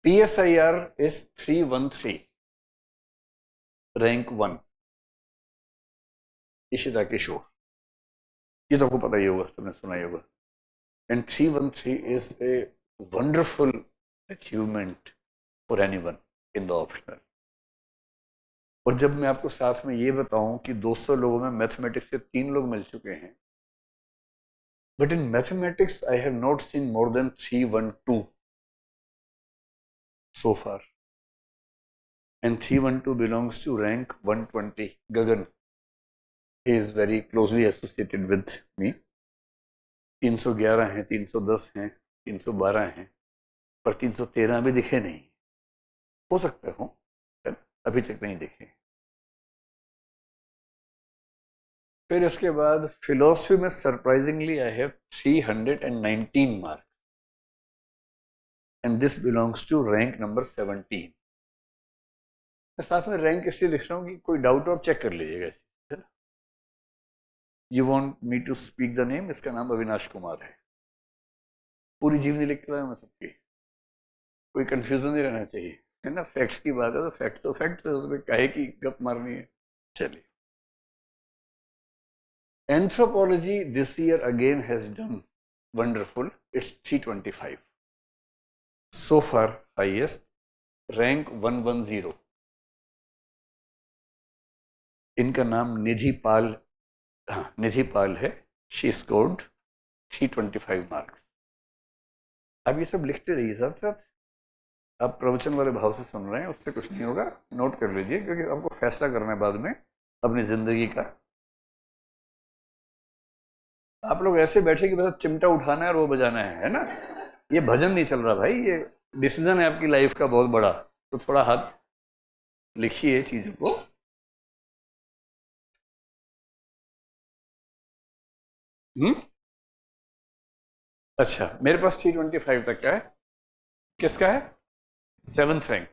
PSIR is 313, रैंक 1, इशिता किशोर, ये तो आपको पता ही होगा, सबने सुना ही होगा। And 313 is a wonderful achievement for anyone in the optional. और जब मैं आपको साथ में ये बताऊं कि 200 लोगों में मैथमेटिक्स के 3 लोग मिल चुके हैं, but in mathematics I have not seen more than 312 so far, and 312 belongs to rank 120. Gagan, he is very closely associated with me. 311 हैं, 310 हैं, 312 हैं, पर 313 भी दिखे नहीं। हो सकता हो, अभी तक नहीं दिखे। फिर इसके बाद फिलोसफी में surprisingly I have 319 marks, and this belongs to rank number 17। मैं साथ में रैंक इसलिए लिख रहा हूँ कि कोई डाउट हो आप चेक कर लीजिएगा इसे। You want me to speak the name, इसका नाम अविनाश कुमार है। पूरी जीवनी लिख रहा है मैं सबकी, कोई कंफ्यूजन नहीं रहना चाहिए, है ना। फैक्ट्स की बात है तो फैक्ट है, उसमें काहे की गप मारनी है। चलिए, anthropology this year again has done wonderful, it's 325 so far, highest, rank 110। इनका नाम निधि पाल, हाँ निधि पाल है। She scored 325 marks. अब ये सब लिखते रहिए साथ साथ, आप प्रवचन वाले भाव से सुन रहे हैं, उससे कुछ नहीं होगा, नोट कर लीजिए, क्योंकि आपको फैसला करना है बाद में अपनी जिंदगी का। आप लोग ऐसे बैठे कि बस चिमटा उठाना है और वो बजाना है ना। ये भजन नहीं चल रहा भाई, ये डिसीजन है आपकी लाइफ का बहुत बड़ा, तो थोड़ा हाथ लिखिए चीजों को। अच्छा, मेरे पास 325 तक का है। किसका है? 7th rank.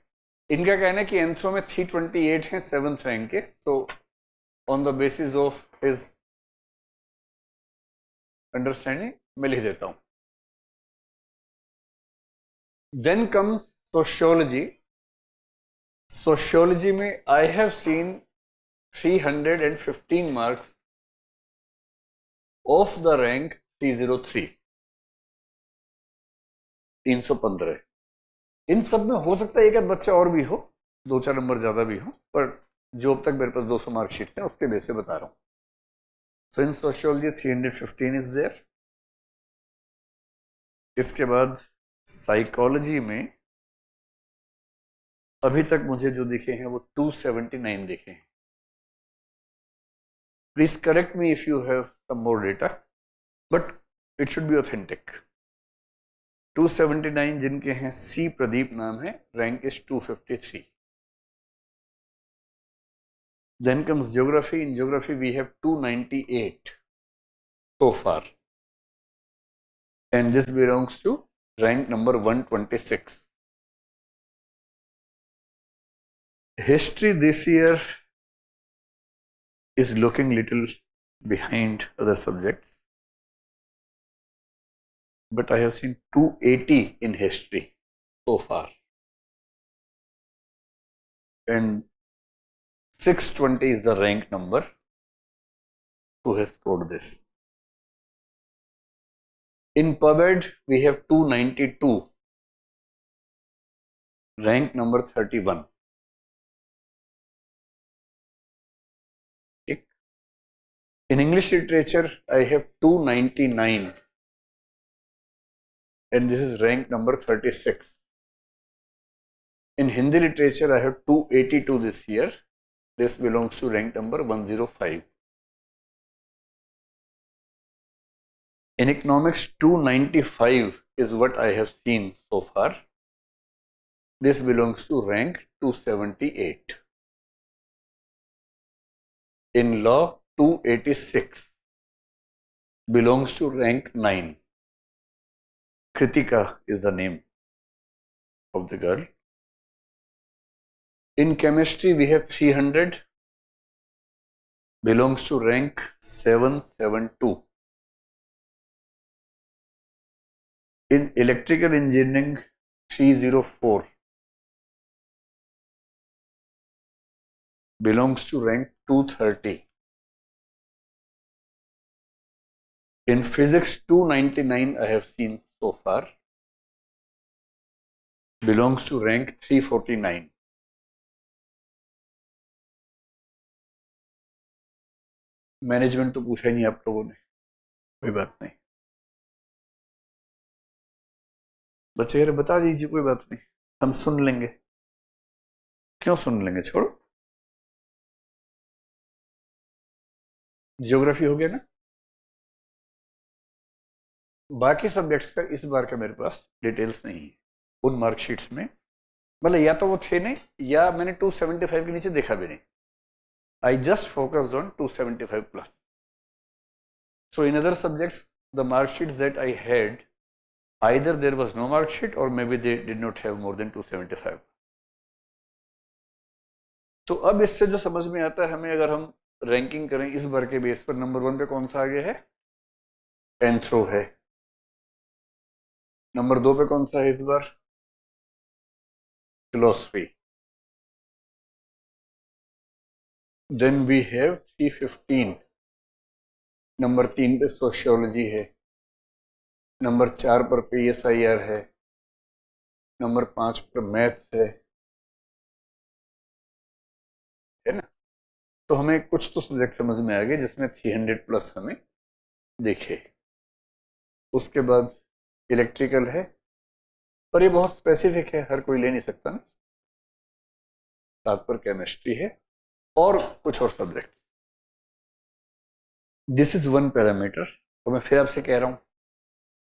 इनका कहना है कि एंथ्रो में 328 हैं 7th रैंक के, तो on the basis of his understanding मैं लिख देता हूं। Then comes sociology. सोशियोलॉजी में I have seen 315 marks of the rank 303, 315। इन सब में हो सकता है एक बच्चा और भी हो, 2-4 नंबर ज्यादा भी हो, पर जो अब तक मेरे पास 200 मार्कशीट है उसके बेस से बता रहा हूं। सो इन सोशियोलॉजी 315 इज देयर। इसके बाद साइकोलॉजी में अभी तक मुझे जो दिखे हैं वो 279 दिखे हैं। Please correct me if you have some more data, but it should be authentic. 279 जिनके हैं, सी प्रदीप नाम है, rank is 253। Then comes geography. In geography, we have 298 so far, and this belongs to rank number 126. History this year is looking little behind other subjects, but I have seen 280 in history so far, and 620 is the rank number who has scored this. In PubEd, we have 292, rank number 31. In English literature, I have 299, and this is rank number 36. In Hindi literature, I have 282 this year. This belongs to rank number 105. In economics, 295 is what I have seen so far. This belongs to rank 278. In law, 286 belongs to rank 9. Kritika is the name of the girl. In chemistry, we have 300, belongs to rank 772. In electrical engineering, 304 belongs to rank 230. In physics, 299 I have seen so far, belongs to rank 349. Management तो पूछा ही नहीं आप लोगों ने, कोई बात नहीं। बच्चे यार बता दीजिए, कोई बात नहीं, हम सुन लेंगे। क्यों सुन लेंगे, छोड़ो। ज्योग्राफी हो गया ना। बाकी सब्जेक्ट्स का इस बार का मेरे पास डिटेल्स नहीं है उन मार्कशीट्स में, मतलब या तो वो थे नहीं या मैंने 275 के नीचे देखा भी नहीं। I just focused on 275 plus. So in other subjects, the mark sheets that I had, either there was no mark sheet or maybe they did not have more than 275. तो अब इससे जो समझ में आता है हमें, अगर हम रैंकिंग करें इस बार के बेस पर, नंबर 1 पे कौन सा आगे है, एंथ्रो है। नंबर 2 पे कौन सा है इस बार, philosophy. Then we have 315, number 3 पे सोशियोलॉजी है, नंबर 4 पर PSIR है, नंबर 5 पर मैथ्स है ना। तो हमें कुछ तो सब्जेक्ट समझ में आ गए जिसमें 300 प्लस हमें देखे। उसके बाद इलेक्ट्रिकल है, पर ये बहुत स्पेसिफिक है, हर कोई ले नहीं सकता ना। 7 पर केमिस्ट्री है और कुछ और subject. This is one parameter. तो मैं फिर आपसे कह रहा हूं,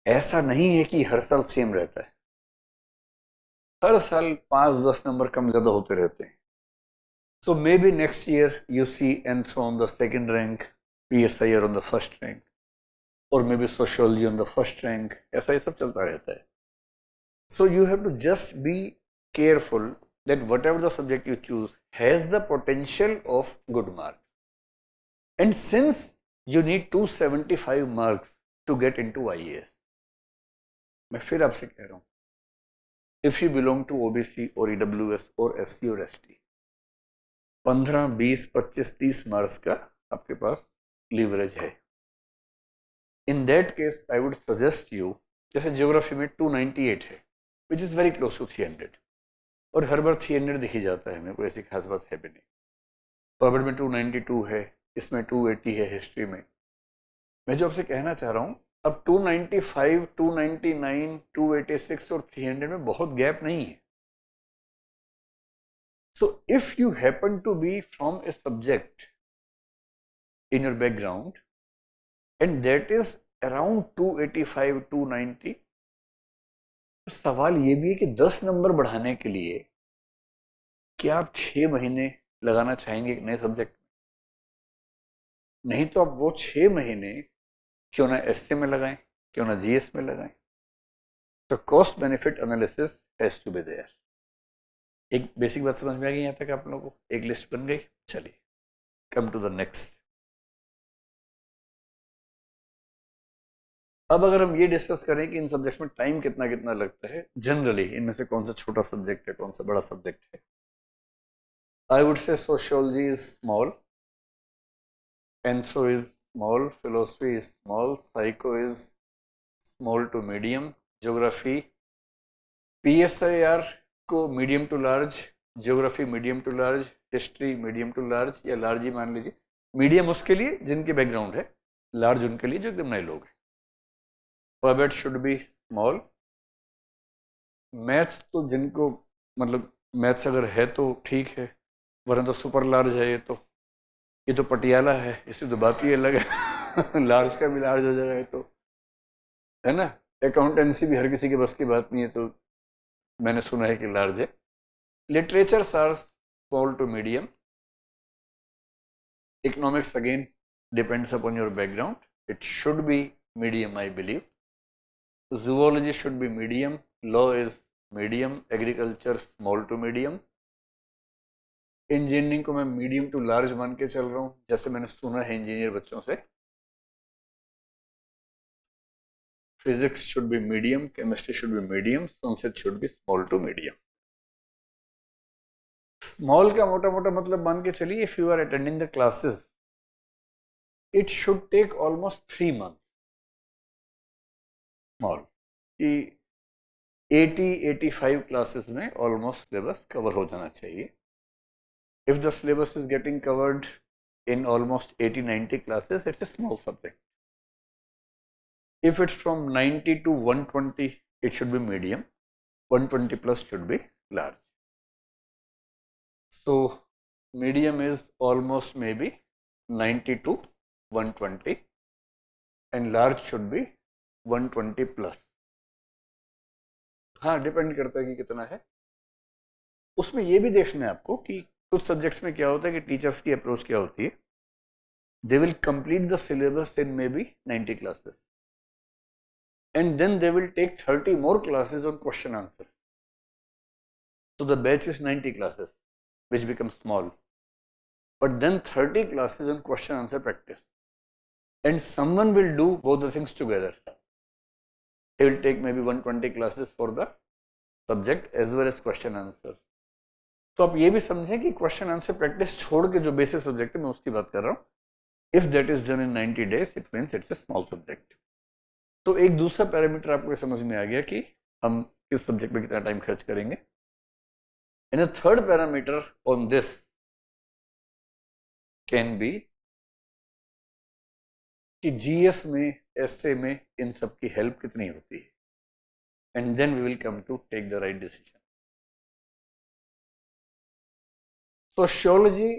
ऐसा नहीं है कि हर साल सेम रहता है, हर साल 5-10 नंबर कम ज्यादा होते रहते हैं। So maybe next year you see anthro on the second rank, PSIR on the first rank, और maybe sociology on the first rank, ऐसा ये सब चलता रहता है। So you have to just be careful that whatever the subject you choose has the potential of good marks, and since you need 275 marks to get into IAS, मैं फिर आपसे कह रहा हूं, if you belong to OBC or EWS or SC और ST, 15, 20, 25, 30 marks का आपके पास लीवरेज है। In that case I would suggest you, जैसे ज्योग्राफी में 298 है, which is very close to 300, और हर बार 300 दिख ही जाता है, मेरे को ऐसी खास बात है भी नहीं। PubEd में 292 है, इसमें 280 है हिस्ट्री में। मैं जो आपसे कहना चाह रहा हूं, अब 295, 299, 286 और 300 में बहुत गैप नहीं है। So if you happen to be from a subject in your background and that is around 285, 290, तो सवाल ये भी है कि 10 नंबर बढ़ाने के लिए क्या आप 6 महीने लगाना चाहेंगे एक नए सब्जेक्ट में? नहीं तो आप वो 6 महीने क्यों ना एसए में लगाएं, क्यों ना जीएस में लगाएं। तो cost benefit analysis has to be there. एक बेसिक बात समझ में आ गई यहाँ तक आप लोगों को? एक लिस्ट बन गई। चलिए कम टू द नेक्स्ट। अब अगर हम ये डिस्कस करें कि इन सब्जेक्ट्स में टाइम कितना कितना लगता है, जनरली इनमें से कौन सा छोटा सब्जेक्ट है, कौन सा बड़ा सब्जेक्ट है? I would say sociology is small, anthro is small, philosophy is small, psycho is small to medium, geography PSIR को medium to large, geography medium to large, history medium to large या large ही मान लीजिए। Medium उसके लिए जिनके background है, large उनके लिए जो एकदम नए लोग हैं। पॉबेट शुड बी स्मॉल। मैथ्स तो जिनको मतलब मैथ्स अगर है तो ठीक है, वरना तो सुपर लार्ज है। ये तो पटियाला है, इससे तो बात ही अलग है। लार्ज का भी लार्ज हो जाएगा ये तो, है ना। अकाउंटेंसी भी हर किसी के बस की बात नहीं है, तो मैंने सुना है कि लार्ज है। Literatures are small to medium. Economics again depends upon your background, it should be medium I believe. zoology should be medium, law is medium, agriculture small to medium। Engineering को मैं मीडियम टू लार्ज मान के चल रहा हूं, जैसे मैंने सुना है इंजीनियर बच्चों से। Physics should be medium, chemistry should be medium, Sanskrit should be small to medium. Small का मोटा मोटा मतलब मान के चलिए, if you are attending the classes it should take almost 3 months। Small कि 80-85 क्लासेस में ऑलमोस्ट सिलेबस कवर हो जाना चाहिए। If the syllabus is getting covered in almost 80-90 classes, it's a small subject. If it's from 90 to 120, it should be medium. 120 plus should be large. So medium is almost maybe 90 to 120 and large should be 120 plus. हाँ, depend करता है कि कितना है। उसमें ये भी देखना है आपको कि कुछ सब्जेक्ट्स में क्या होता है कि टीचर्स की अप्रोच क्या होती है। They will complete the syllabus in may be 90 classes and then they will take 30 more classes on question answers. So the batch is 90 classes, which becomes small. But then 30 classes on question answer practice. And someone will do both the things together. He will take maybe 120 classes for the subject as well as question answer. तो आप ये भी समझें कि question answer practice छोड़ के जो basic subject है मैं उसकी बात कर रहा हूँ। If that is done in 90 days, it means it's a small subject. तो एक दूसरा पैरामीटर आपको समझ में आ गया कि हम किस सब्जेक्ट में कितना टाइम खर्च करेंगे। And a third parameter on this can be कि जीएस में, एसए में इन सब की हेल्प कितनी होती है। And then we will come to take the right decision. Sociology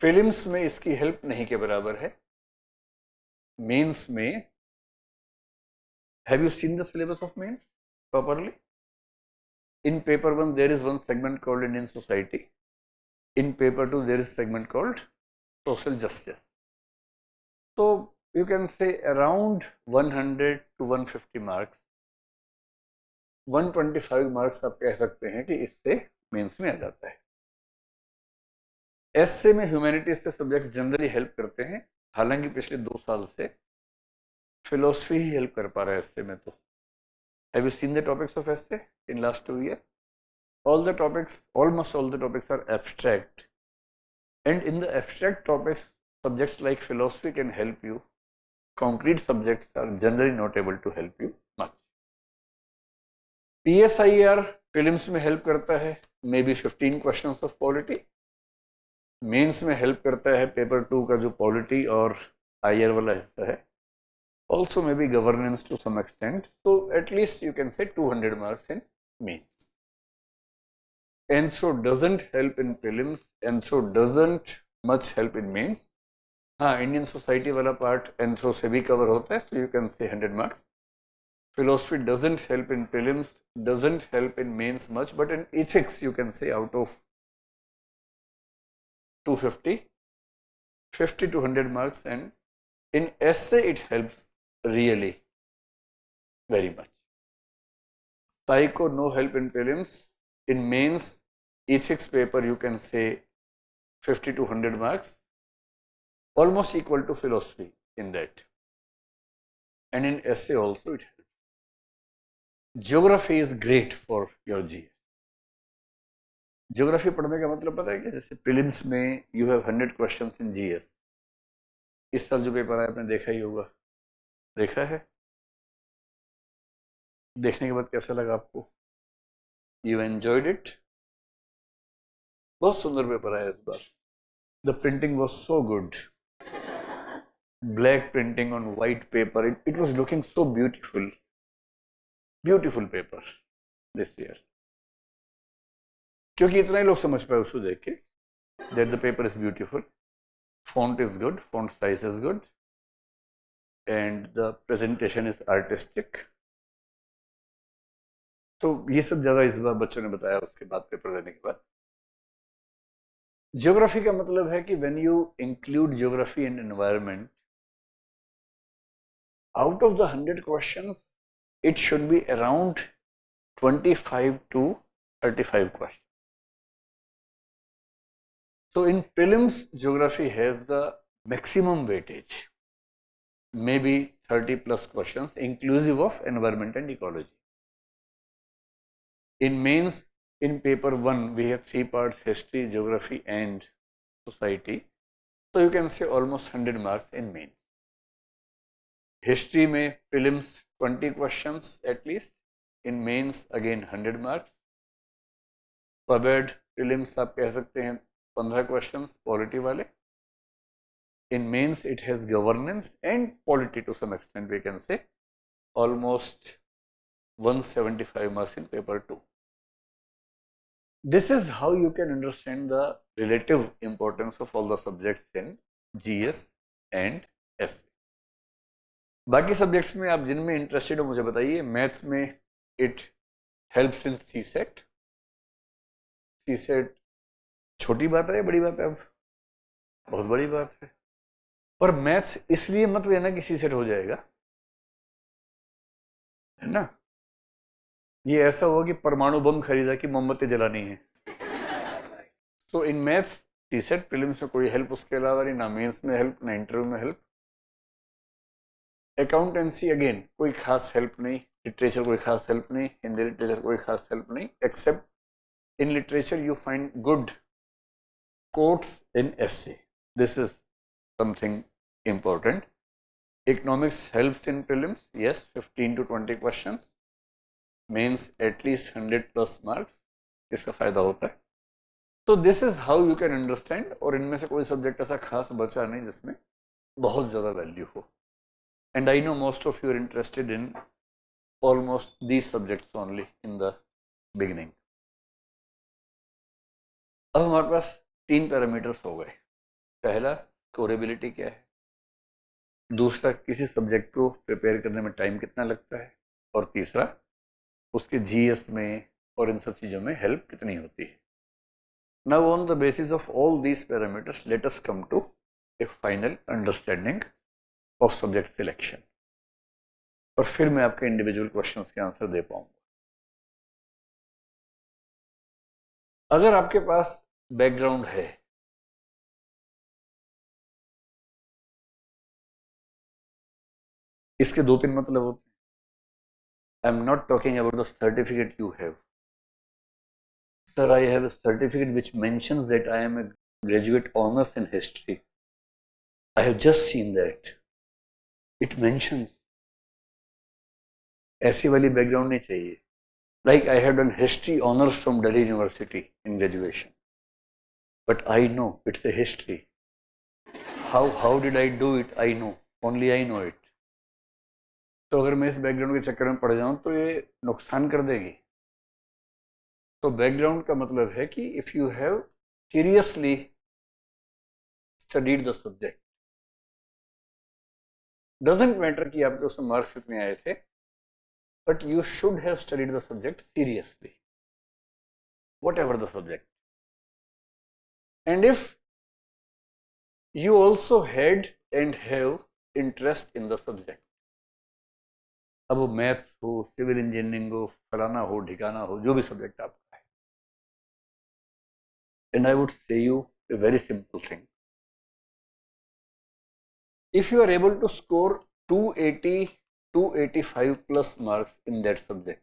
prelims में इसकी हेल्प नहीं के बराबर है। मेंस में, have you seen the syllabus of mains properly? In paper 1 there is one segment called Indian society. In paper 2 there is segment called social justice. So you can say around 100 to 150 marks, 125 marks आप कह सकते हैं कि इससे mains में आ जाता है। SA में ह्यूमैनिटीज के सब्जेक्ट जनरली हेल्प करते हैं, हालांकि पिछले 2 साल से फिलोसफी ही हेल्प कर पा रहा है एसए में। तो have you seen the topics of SA in last 2 years? All the topics, almost all the topics are abstract, and in the abstract topics, subjects like philosophy can help you. Concrete subjects are generally not able to help you much. PSIR prelims में help करता है, maybe 15 questions of polity. Mains में help करता है paper 2 का जो polity और IR वाला हिस्सा है. Also maybe governance to some extent. So at least you can say 200 marks in mains. Anthro doesn't help in prelims, Anthro doesn't much help in mains. हाँ, इंडियन सोसाइटी वाला part anthro से भी cover होता है, so you can say 100 marks. Philosophy doesn't help in prelims, doesn't help in mains much, but in ethics you can say out of 250, 50 to 100 marks, and in essay it helps really very much. Psycho, no help in prelims. In mains, ethics paper you can say 50 to 100 marks, almost equal to philosophy in that. And in essay also it helps. Geography is great for your GS. Geography पढ़ने का मतलब पता है क्या? जैसे prelims में you have 100 questions in GS. इस साल जो पेपर आया आपने देखा ही होगा. देखा है? देखने के बाद कैसा लगा आपको? You enjoyed it? बहुत सुंदर पेपर आया इस बार. The printing was so good. Black printing on white paper. It was looking so beautiful. Beautiful paper this year. क्योंकि इतना ही लोग समझ पाए उसको देख के that the paper is beautiful, font is good, font size is good, and the presentation is artistic. तो ये सब ज़्यादा इस बार बच्चों ने बताया उसके बाद पेपर देने के बाद. ज्योग्राफी का मतलब है कि when you include geography and environment, out of the 100 questions it should be around 25 to 35 questions. So in prelims, geography has the maximum weightage, maybe 30 plus questions inclusive of environment and ecology. In mains, in paper 1 we have 3 parts: history, geography and society. So you can say almost 100 marks in mains. History में prelims 20 questions at least, in mains again 100 marks. Pubed prelims आप कह सकते हैं 15 questions polity वाले. In mains it has governance and polity to some extent, we can say almost 175 marks in paper 2. This is how you can understand the relative importance of all the subjects in GS and SC. बाकी subjects में आप जिनमें interested हो मुझे बताइए. Maths में it helps in CSAT. CSAT छोटी बात है या बड़ी बात है? अब बहुत बड़ी बात है. पर मैथ्स इसलिए मत लेना कि सीसेट हो जाएगा, है ना. ये ऐसा हुआ कि परमाणु बम खरीदा कि मोमबत्ती जलानी है. सो इन मैथ्स सीसेट प्रीलिम्स में कोई हेल्प उसके अलावा नहीं, ना मेंस में हेल्प, ना इंटरव्यू में हेल्प. अकाउंटेंसी अगेन कोई खास हेल्प नहीं. लिटरेचर कोई खास हेल्प नहीं. हिंदी लिटरेचर कोई खास हेल्प नहीं, accept in literature you find good quotes in essay. This is something important. Economics helps in prelims, yes, 15 to 20 questions. Mains at least 100 plus marks. इसका फायदा होता है. So this is how you can understand. और इनमें से कोई subject ऐसा खास बचा नहीं जिसमें बहुत ज़्यादा वैल्यू हो. And I know most of you are interested in almost these subjects only in the beginning. अब हमारे पास 3 पैरामीटर्स हो गए. पहला स्कोरेबिलिटी क्या है, दूसरा किसी सब्जेक्ट को प्रिपेयर करने में टाइम कितना लगता है, और तीसरा उसके जीएस में और इन सब चीज़ों में हेल्प कितनी होती है. Now on the basis of all these parameters let us come to a final understanding of subject selection. और फिर मैं आपके इंडिविजुअल क्वेश्चंस के आंसर दे पाऊंगा. अगर आपके पास बैकग्राउंड है, इसके 2-3 मतलब होते हैं. आई am not talking about the certificate you have. Sir, I have a certificate which mentions that I am a graduate honours in history. I have just seen that. It mentions. ऐसी वाली background नहीं चाहिए. Like I have done history honours from Delhi university in graduation, but I know it's a history. How did I do it? I know, only I know it. तो अगर मैं इस background के चक्कर में पड़ जाऊं तो ये नुकसान कर देगी. तो बैकग्राउंड का मतलब है कि if you have seriously studied the subject, doesn't matter कि आपके उसमें मार्क्स कितने आए थे, but you should have studied the subject seriously, what ever the subject. And if you also had and have interest in the subject. अब वो maths हो, civil engineering हो, फलाना हो, ढिकाना हो, जो भी सब्जेक्ट आपका है. एंड आई वुड से you a very simple thing. If you are able to score 280, 285 plus marks in that subject,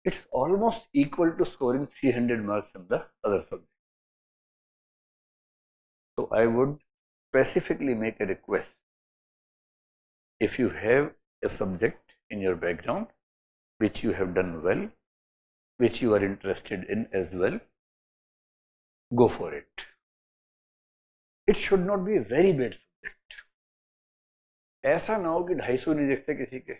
it's almost equal to scoring 300 marks in the other subject. So I would specifically make a request. If you have a subject in your background which you have done well, which you are interested in as well, go for it. It should not be a very bad subject. ऐसा ना हो कि 250 नहीं देखते किसी के.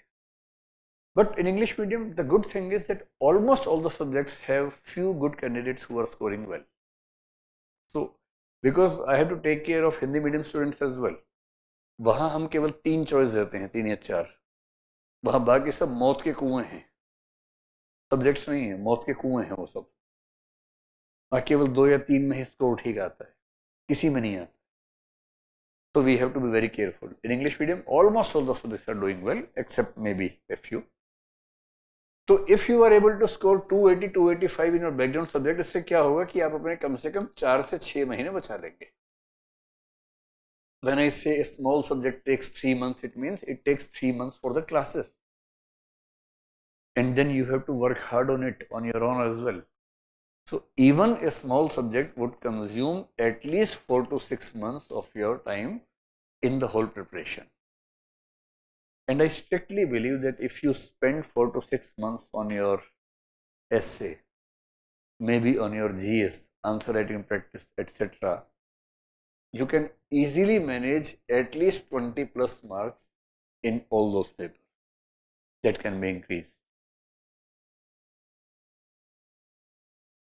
But in English medium, the good thing is that almost all the subjects have few good candidates who are scoring well. So, because I have to take care of Hindi medium students as well, वहाँ हम केवल 3 choice देते हैं, 3 या 4. वहाँ बाकी सब मौत के कुएं हैं, सब्जेक्ट्स नहीं है, मौत के कुएं हैं वो सब. वहाँ केवल 2 या 3 में ही स्कोर ठीक आता है, किसी में नहीं आता. So we have to be very careful. In English medium, almost all the subjects are doing well, except maybe a few. तो if you are able to score 280, 285 in your background subject, इससे क्या होगा कि आप अपने कम से कम 4 से 6 महीने बचा लेंगे. When I say a small subject takes 3 months, it means it takes 3 months for the classes. And then you have to work hard on it on your own as well. So even a small subject would consume at least 4 to 6 months of your time in the whole preparation. And I strictly believe that if you spend 4 to 6 months on your essay, maybe on your GS, answer writing practice, etc., you can easily manage at least 20 plus marks in all those papers. That can be increased.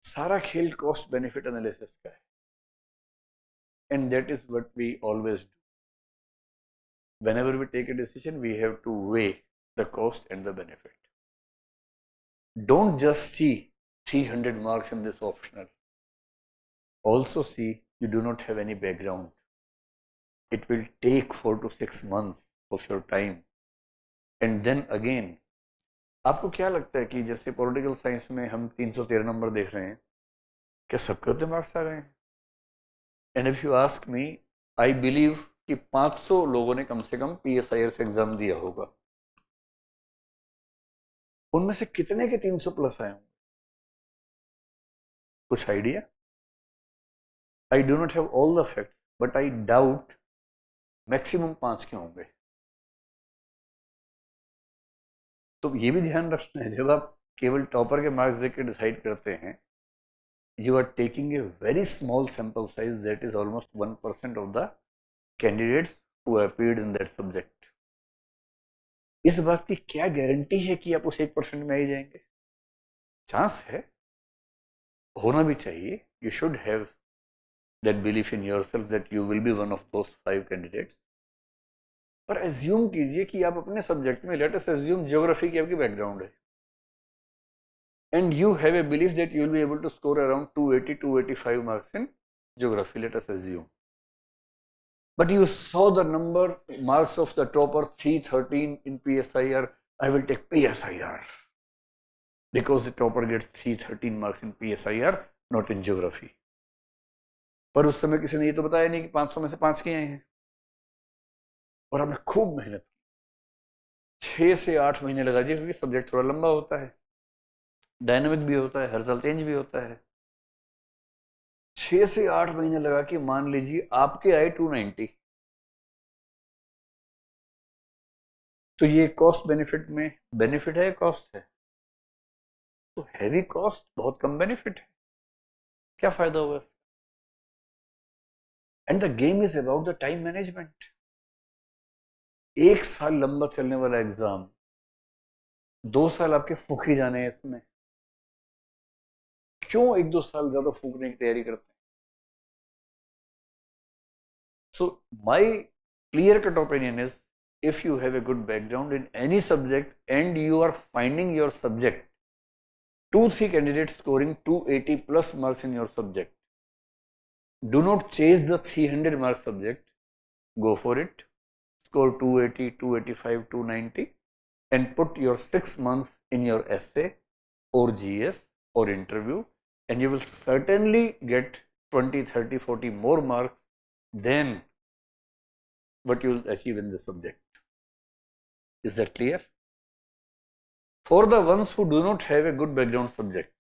सारा खेल cost benefit analysis का है. And that is what we always do. Whenever we take a decision, we have to weigh the cost and the benefit. Don't just see 300 marks in this optional. Also see you do not have any background. It will take 4 to 6 months of your time. And then again, आपको क्या लगता है कि जैसे political science में हम 313 number देख रहे हैं, क्या सबके उतने मार्क्स आ गए हैं? And if you ask me, I believe कि 500 लोगों ने कम से कम PSIRS एग्जाम दिया होगा. उनमें से कितने के 300 प्लस आए होंगे? कुछ idea? I do not have all the facts, but I doubt maximum 5 के होंगे. तो ये भी ध्यान रखना है, जब आप केवल टॉपर के मार्क्स देख के डिसाइड करते हैं, you are taking a very small sample size, that is almost 1% of the candidates who appeared in that subject. इस बात की क्या गारंटी है कि आप उस 1% में आ ही जाएंगे? चांस है, होना भी चाहिए. You should have that belief in yourself that you will be one of those 5 candidates. पर एज्यूम कीजिए कि आप अपने सब्जेक्ट में, लेट अस एज्यूम ज्योग्राफी की आपकी बैकग्राउंड है, and you have a belief that you will be able to score around 280, 285 marks in geography, let us assume. But you saw the number marks of the topper 313 in PSIR. I will take PSIR because the topper gets 313 marks in PSIR, not in geography. पर उस समय किसी ने ये तो बताया नहीं कि 500 में से 5 किए हैं. और आपने खूब मेहनत की, 6 से 8 महीने लगा दिए, क्योंकि सब्जेक्ट थोड़ा लंबा होता है, डायनामिक भी होता है, हर साल चेंज भी होता है. 6 से 8 महीने लगा के मान लीजिए आपके आए 290. तो ये कॉस्ट बेनिफिट में बेनिफिट है, कॉस्ट है? तो हैवी कॉस्ट, बहुत कम बेनिफिट है. क्या फायदा होगा? And the game is about the time management. 1 साल लंबा चलने वाला एग्जाम, 2 साल आपके फूक ही जाने हैं इसमें. क्यों 1-2 साल ज्यादा फूकने की तैयारी करते हैं? So my clear cut opinion is, if you have a good background in any subject and you are finding your subject 2-3 candidates scoring 280 plus marks in your subject, Do not chase the 300 mark subject. Go for it. Score 280, 285, 290 and put your 6 months in your essay or GS or interview, and you will certainly get 20, 30, 40 more marks than what you will achieve in this subject. Is that clear? For the ones who do not have a good background subject,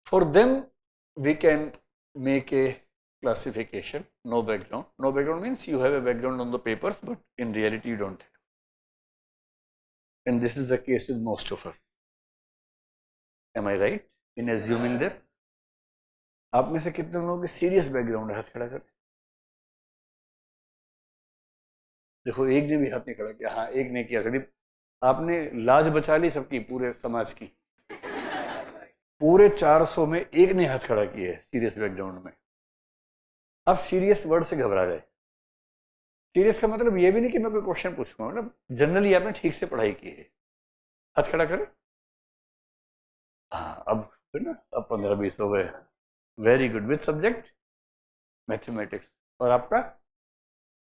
for them we can make a classification, no background. No background means you have a background on the papers, but in reality you don't have. And this is the case with most of us. Am I right in assuming this? आप में से कितने लोगों के serious background है? हाथ खड़ा कर देखो, एक ने भी हाथ नहीं खड़ा किया. हाँ, एक ने किया. सभी आपने लाज बचा ली सबकी, पूरे समाज की. पूरे 400 में एक ने हाथ खड़ा किया है सीरियस बैकग्राउंड में. अब सीरियस वर्ड से घबरा गए. सीरियस का मतलब ये भी नहीं कि मैं कोई क्वेश्चन पूछूंगा, मतलब जनरली आपने ठीक से पढ़ाई की है. हाथ खड़ा करें. हाँ, अब ना, अब 15-20 हो गए. Very good. With subject mathematics. और आपका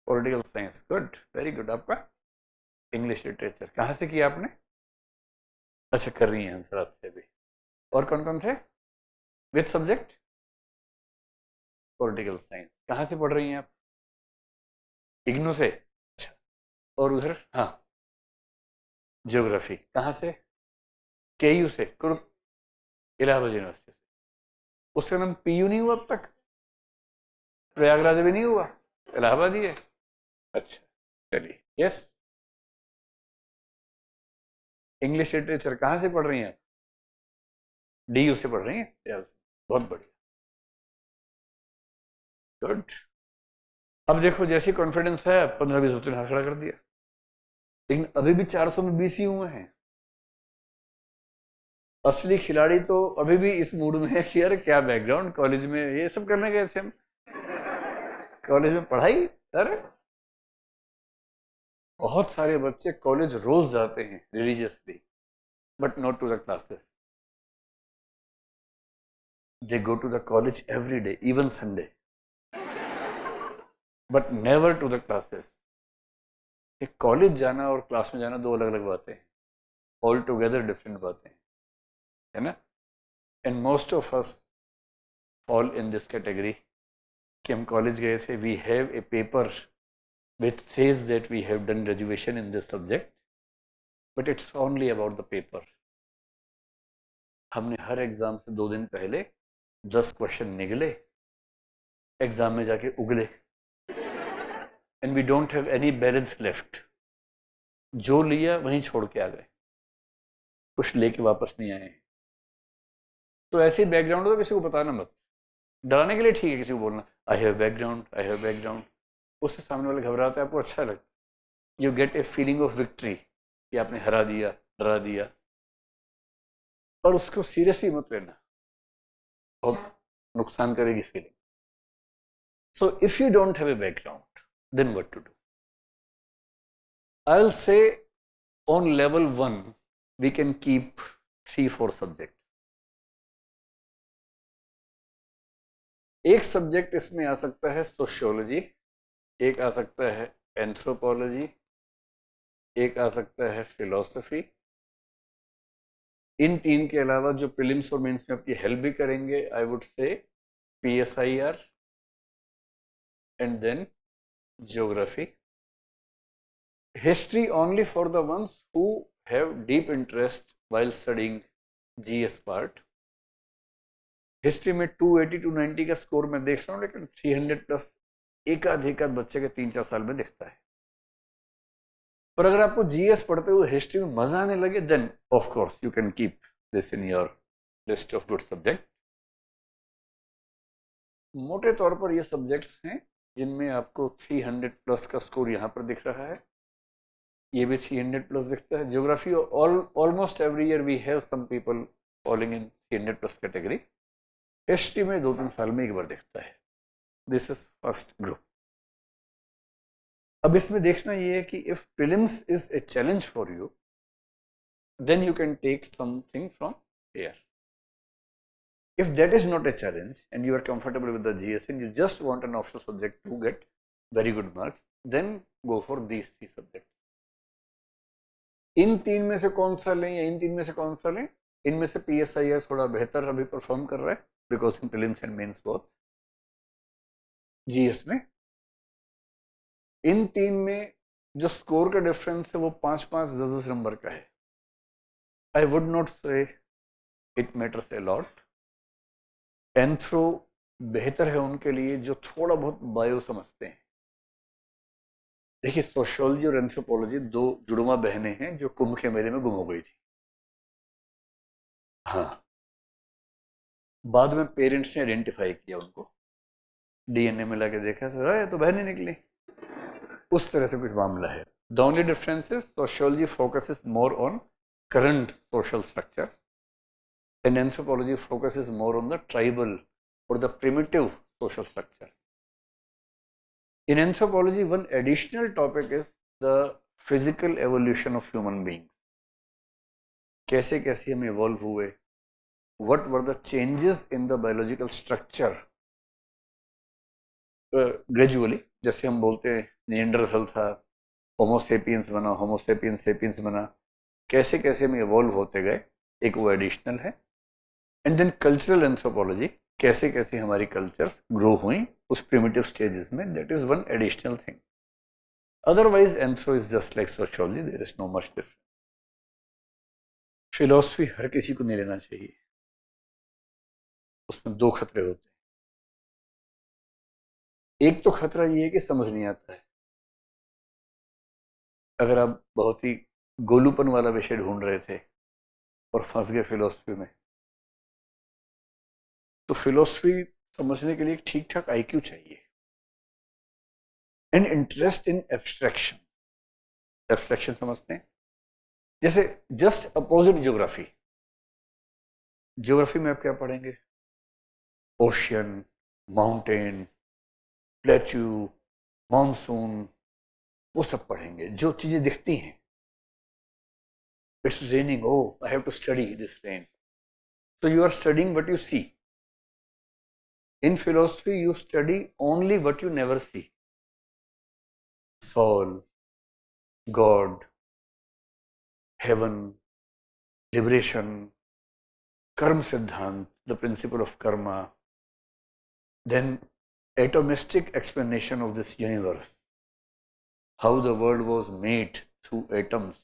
political science. Good, very good. आपका इंग्लिश लिटरेचर. कहाँ से किया आपने? अच्छा, कर रही हैं आंसर आज से भी. और कौन कौन थे विद सब्जेक्ट? Political science. कहाँ से पढ़ रही हैं आप? इग्नू से. अच्छा. और उधर? हाँ, ज्योग्राफी. कहाँ से? केयू से. इलाहाबाद यूनिवर्सिटी से. उसका नाम पीयू नहीं हुआ अब तक? प्रयागराज भी नहीं हुआ? इलाहाबाद ही है. अच्छा, चलिए. यस. इंग्लिश लिटरेचर कहाँ से पढ़ रही हैं आप? डीयू से पढ़ रही हैं. बहुत बढ़िया. गुड. अब देखो, जैसी कॉन्फिडेंस है, 15-20 होते हाथ खड़ा कर दिया. लेकिन अभी भी 400 में 20 ही हुए हैं. असली खिलाड़ी तो अभी भी इस मूड में है कि यार क्या बैकग्राउंड, कॉलेज में ये सब करने गए थे हम. कॉलेज में पढ़ाई. अरे बहुत सारे बच्चे कॉलेज रोज जाते हैं religiously, but not to the classes. They go to the college every day, even Sunday, but never to the classes. एक कॉलेज जाना और क्लास में जाना दो अलग अलग बातें हैं. ऑल टुगेदर डिफरेंट बातें हैं, है ना. And most of us fall in this category कि हम कॉलेज गए थे. We have a paper which says that we have done graduation in this subject, but it's only about the paper. हमने हर exam से 2 दिन पहले 10 क्वेश्चन निगले, exam में जाके उगले, and we don't have any balance left. जो लिया वहीं छोड़ के आ गए, कुछ लेके वापस नहीं आए. तो ऐसे बैकग्राउंड तो किसी को बताना मत. डराने के लिए ठीक है किसी को बोलना, आई have background, I have background. उससे सामने वाले घबराते हैं, आपको अच्छा लगता. You get a feeling of victory कि आपने हरा दिया, डरा दिया. और उसको सीरियसली मत लेना, बहुत नुकसान करेगी feeling. So if you don't have a background, then what to do? I will say on level 1 we can keep 3-4 subject. एक सब्जेक्ट इसमें आ सकता है सोशियोलॉजी, एक आ सकता है एंथ्रोपोलॉजी, एक आ सकता है फिलॉसफी. इन 3 के अलावा जो प्रीलिम्स और मेंस में आपकी हेल्प भी करेंगे, I would say PSIR and then geography. History only for the ones who have deep interest while studying GS part. History में 280-290 का स्कोर मैं देख रहा हूँ, लेकिन 300+ एक आध बच्चे के 3-4 साल में दिखता है. पर अगर आपको GS पढ़ते हुए हिस्ट्री में मजा आने लगे, then of course you can keep this in your list of good subject. मोटे तौर पर ये सब्जेक्ट्स हैं जिनमें आपको 300+ का स्कोर यहाँ पर दिख रहा है. ये भी 300+ दिखता है. Geography almost every year we have some people following in 300+ category. History में 2-3 साल में एक बार दिखता है. This is first group. अब इसमें देखना ये है कि if prelims is a challenge for you, then you can take something from here. If that is not a challenge and you are comfortable with the GS and you just want an optional subject to get very good marks, then go for these three subjects. इन तीन में से कौन सा लें या इन तीन में से कौन सा लें? इनमें से PSIR थोड़ा बेहतर अभी परफॉर्म कर रहा है because in prelims and mains both. GS में इन तीन में जो स्कोर का डिफरेंस है वो 5-5 10 नंबर का है. आई वुड नॉट से it matters a lot. Anthro बेहतर है उनके लिए जो थोड़ा बहुत बायो समझते हैं. देखिए सोशियोलॉजी और एंथ्रोपोलॉजी दो जुड़वा बहनें हैं जो कुंभ के मेले में गुम हो गई थी. हाँ, बाद में पेरेंट्स ने आइडेंटिफाई किया उनको, DNA में लगे देखा तो ये तो बहनें निकली. उस तरह से कुछ मामला है. The only difference is sociology focuses more on current social structure and anthropology focuses more on the tribal or the primitive social structure. In anthropology, one additional topic is the physical evolution of human beings. कैसे कैसे हम evolve हुए, what were the changes in the biological structure gradually. जैसे हम बोलते हैं Neanderthal था, होमो sapiens बना, होमो सेपियंस सेपियंस बना, कैसे कैसे हम evolve होते गए, एक वो एडिशनल है. एंड देन कल्चरल एंथ्रोपोलॉजी, कैसे कैसे हमारी कल्चर्स ग्रो हुई उस प्रिमिटिव स्टेजेस में, that is one additional thing. Otherwise anthro is just like sociology, there is no much difference. Philosophy हर किसी को नहीं लेना चाहिए, उसमें दो खतरे होते हैं. एक तो खतरा ये है कि समझ नहीं आता है. अगर आप बहुत ही गोलूपन वाला विषय ढूंढ रहे थे और फंस गए फिलोसफी में, तो फिलोसफी समझने के लिए एक ठीक ठाक IQ चाहिए and interest in abstraction. Abstraction समझते हैं, जैसे जस्ट अपोजिट ज्योग्राफी. ज्योग्राफी में आप क्या पढ़ेंगे? ओशियन, माउंटेन, प्लेट्यू, मॉनसून, वो सब पढ़ेंगे जो चीजें दिखती हैं. It's raining, oh I have to study this rain. So you are studying what you see. In philosophy, you study only what you never see. Soul, God, heaven, liberation, karma siddhant, the principle of karma, then atomistic explanation of this universe, how the world was made through atoms.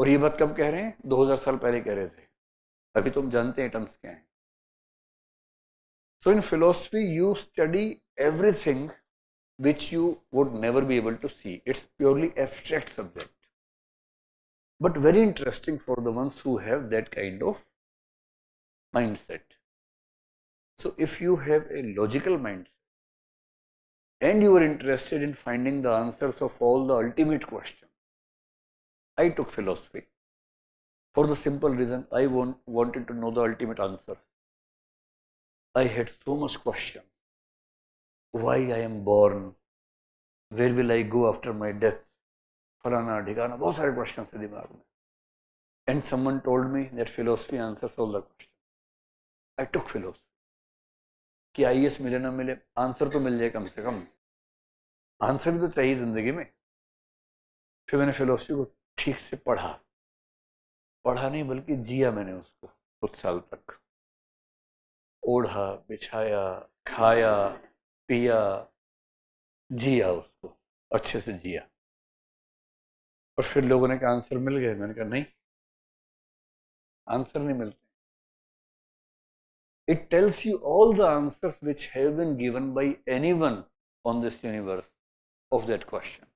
और ये बात कब कह रहे हैं? 2000 साल पहले कह रहे थे. अभी तो हम जानते हैं एटम्स क्या हैं. So in philosophy, you study everything which you would never be able to see. It's purely abstract subject, but very interesting for the ones who have that kind of mindset. So if you have a logical mindset and you are interested in finding the answers of all the ultimate questions, I took philosophy for the simple reason I wanted to know the ultimate answer. I had so much question. Why I am born? Where will I go after my death? फलाना ढिकाना, बहुत सारे question थे दिमाग में. And someone told me that philosophy answers all the questions. I took philosophy. कि IAS मिले ना मिले, आंसर तो मिल जाए कम से कम. आंसर भी तो चाहिए जिंदगी में. फिर मैंने फिलोसफी को ठीक से पढ़ा नहीं बल्कि जिया मैंने उसको कुछ साल तक. ओढ़ा, बिछाया, खाया, पिया, जिया उसको, अच्छे से जिया. और फिर लोगों ने कहा आंसर मिल गए. मैंने कहा नहीं, आंसर नहीं मिलते. It tells you all the answers which have been given by anyone on this universe of that question.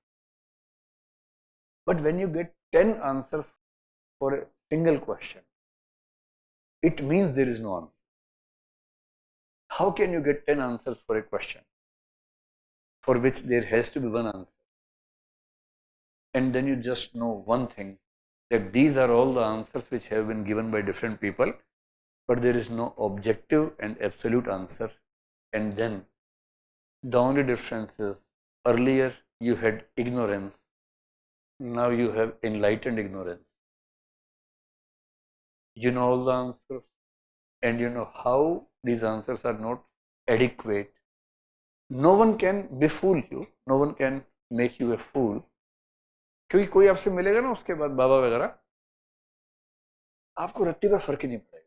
But when you get 10 answers for a single question, it means there is no answer. How can you get 10 answers for a question for which there has to be one answer? And then you just know one thing, that these are all the answers which have been given by different people, but there is no objective and absolute answer. And then the only difference is, earlier you had ignorance, now you have enlightened ignorance. You know all the answers, and you know how these answers are not adequate. No one can befool you, no one can make you a fool, क्योंकि कोई आपसे मिलेगा ना उसके बाद बाबा वगैरह, आपको रत्ती पर फर्क ही नहीं पड़ेगा।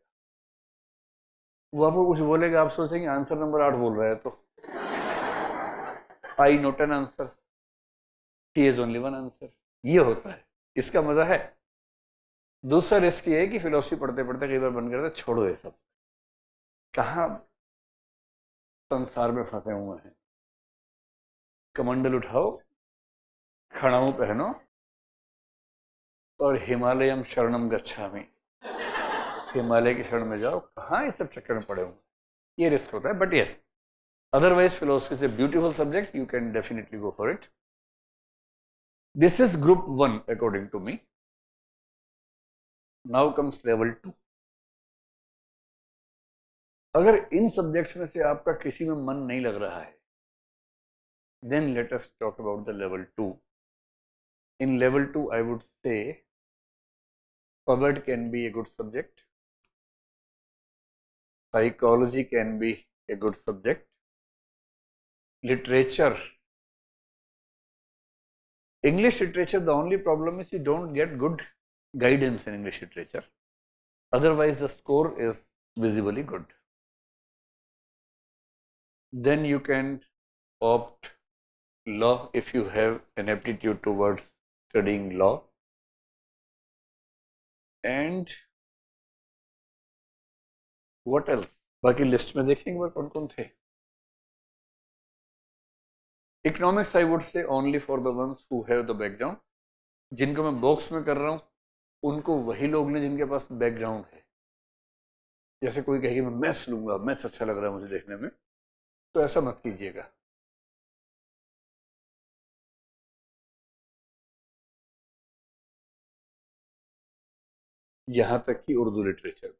वो आपको कुछ बोलेगा, आप सोचेंगे आंसर नंबर 8 बोल रहा है, तो I note an answer, he is only one answer. ये होता है, इसका मजा है। दूसरा रिस्क ये है कि फिलोसफी पढ़ते पढ़ते कई बार बन गया था छोड़ो ये सब, कहाँ संसार में फंसे हुए हैं। कमंडल उठाओ, खड़ाऊ पहनो और हिमालयम शरणम गच्छामि, हिमालय की शरण में जाओ। कहाँ इस सब चक्कर में पड़े हुए, ये रिस्क होता है। But yes, otherwise philosophy is a beautiful subject, you can definitely go for it. This is group 1 according to me. Now comes level 2. अगर इन सब्जेक्ट्स में से आपका किसी में मन नहीं लग रहा है, then let us talk about the level 2. In level 2 I would say PubMed can be a good subject, psychology can be a good subject, literature, English literature, the only problem is you don't get good guidance in English literature. Otherwise, the score is visibly good. Then you can opt law if you have an aptitude towards studying law. And what else? बाकी list में देखेंगे बार कौन कौन थे। Economics I would say only for the ones who have the background. जिनको मैं box में कर रहा हूँ उनको वही लोग ने जिनके पास बैकग्राउंड है। जैसे कोई कहेगी मैं मैथ्स लूंगा, मैथ्स अच्छा लग रहा है मुझे देखने में, तो ऐसा मत कीजिएगा। यहां तक कि Urdu literature,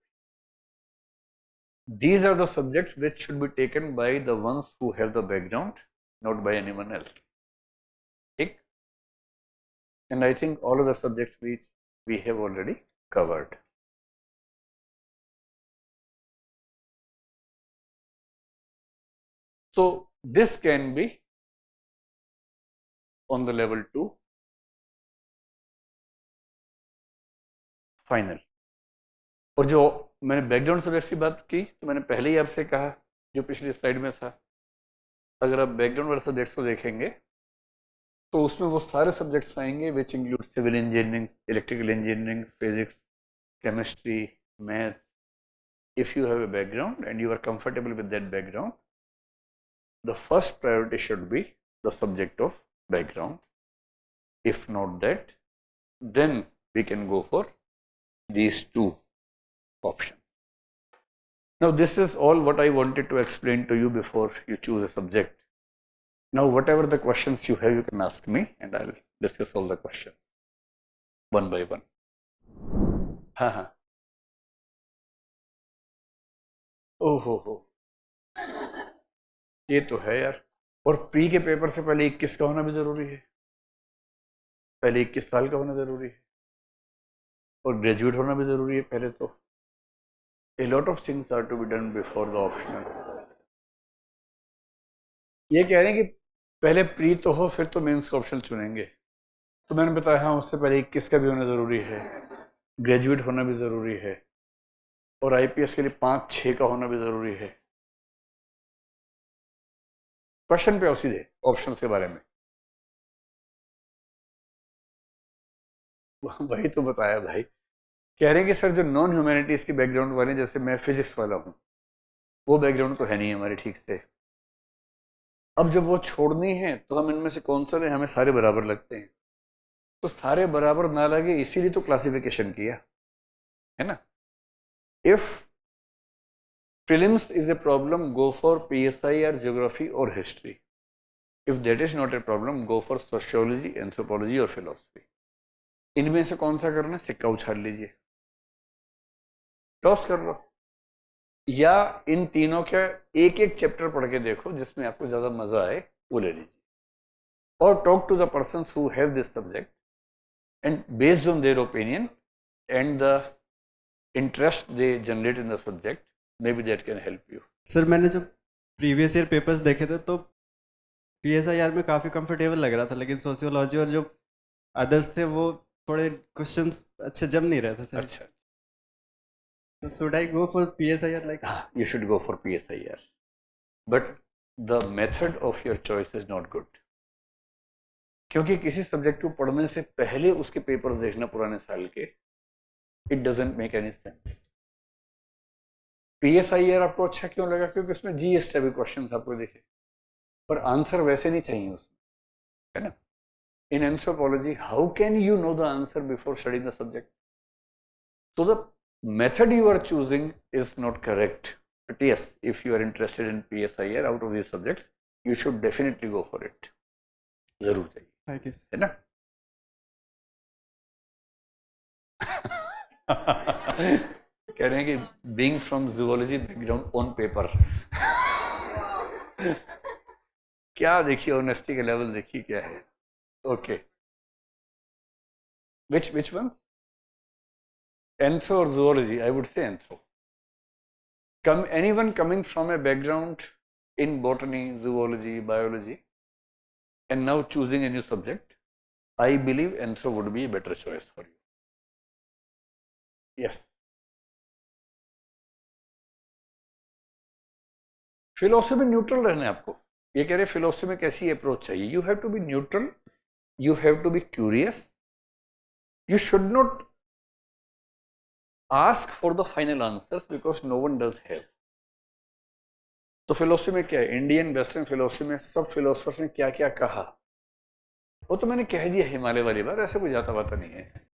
these are the subjects which should be taken by the ones who have the background, not by anyone else. ठीक? And I think all of the subjects which we have already covered. So this can be on the level 2 final. और जो मैंने background subjects की बात की, तो मैंने पहले ही आपसे कहा जो पिछली स्लाइड में था, अगर आप बैकग्राउंड वाले सब्जेक्ट्स को देखेंगे तो उसमें वो सारे सब्जेक्ट्स आएंगे which include civil engineering, electrical engineering, physics, chemistry, math. If you have a background and you are comfortable with that background, the first priority should be the subject of background. If not that, then we can go for these two options. Now this is all what I wanted to explain to you before you choose a subject. Now whatever the questions you have, you can ask me and I'll discuss all the questions one by one. हाँ, ओहो, ये तो है यार। और pre के paper से पहले 21 का होना भी जरूरी है, पहले 21 साल का होना जरूरी है, और ग्रेजुएट होना भी जरूरी है पहले। तो a lot of things are to be done before the optional. ये कह रहे हैं कि पहले प्री तो हो फिर तो मेंस का ऑप्शन चुनेंगे, तो मैंने बताया हाँ उससे पहले 21 का भी होना जरूरी है, ग्रेजुएट होना भी जरूरी है, और आईपीएस के लिए 5-6 का होना भी जरूरी है। क्वेश्चन पे आओ सीधे ऑप्शंस के बारे में। वही तो बताया भाई, कह रहे हैं कि सर जो नॉन ह्यूमैनिटीज के बैकग्राउंड वाले, जैसे मैं फिजिक्स वाला हूँ, वो बैकग्राउंड तो है नहीं हमारे ठीक से। अब जब वो छोड़नी है तो हम इनमें से कौन सा लें, हमें सारे बराबर लगते हैं, तो सारे बराबर ना लगे इसीलिए तो क्लासिफिकेशन किया है ना। If prelims is a problem, go for PSI और ज्योग्राफी और history. If that is not a problem, go for sociology, anthropology और फिलोसफी। इनमें से कौन सा करना, सिक्का उछाल लीजिए, टॉस कर लो, या इन तीनों के एक एक चैप्टर पढ़ के देखो जिसमें आपको ज्यादा मजा आए वो ले लीजिए, और talk to the persons who have this subject and based on their opinion and the interest they generate in the subject, maybe that can help you. Sir मैंने जब प्रीवियस ईयर पेपर्स देखे थे तो PSIR में काफ़ी comfortable लग रहा था, लेकिन सोशियोलॉजी और जो अदर्स थे वो थोड़े क्वेश्चंस अच्छे जम नहीं रहे थे सर. अच्छा, तो should I go for PSIR like? you should go for PSIR, but the method of your choice is not good. क्योंकि किसी सब्जेक्ट को पढ़ने से पहले उसके पेपर्स देखना पुराने साल के, it doesn't make any sense. PSIR आपको अच्छा क्यों लगा? क्योंकि उसमें GS टाइप क्वेश्चन आपको दिखे, पर आंसर वैसे नहीं चाहिए उसमें, है ना. In anthropology, how can you know the answer before studying the subject? So the method you are choosing is not correct. But yes, if you are interested in PSIR out of these subjects, you should definitely go for it. जरूर चाहिए, thank you. है ना. कह रहे हैं कि being from zoology background on paper. क्या देखिए, ऑनेस्टी का लेवल देखिए क्या है. Okay, which ones? Anthro or zoology? I would say anthro. Anyone coming from a background in botany, zoology, biology, and now choosing a new subject, I believe anthro would be a better choice for you. Yes. Philosophy में neutral रहना है आपको. ये कह रहे philosophy में कैसी approach चाहिए? You have to be neutral, you have to be curious, you should not ask for the final answers because no one does have. तो फिलोसफी में क्या है? इंडियन वेस्टर्न फिलोसफी में सब फिलोसफर्स ने क्या क्या कहा वो तो मैंने कह दिया हिमालय वाली बात, ऐसे कोई जाता पाता नहीं है.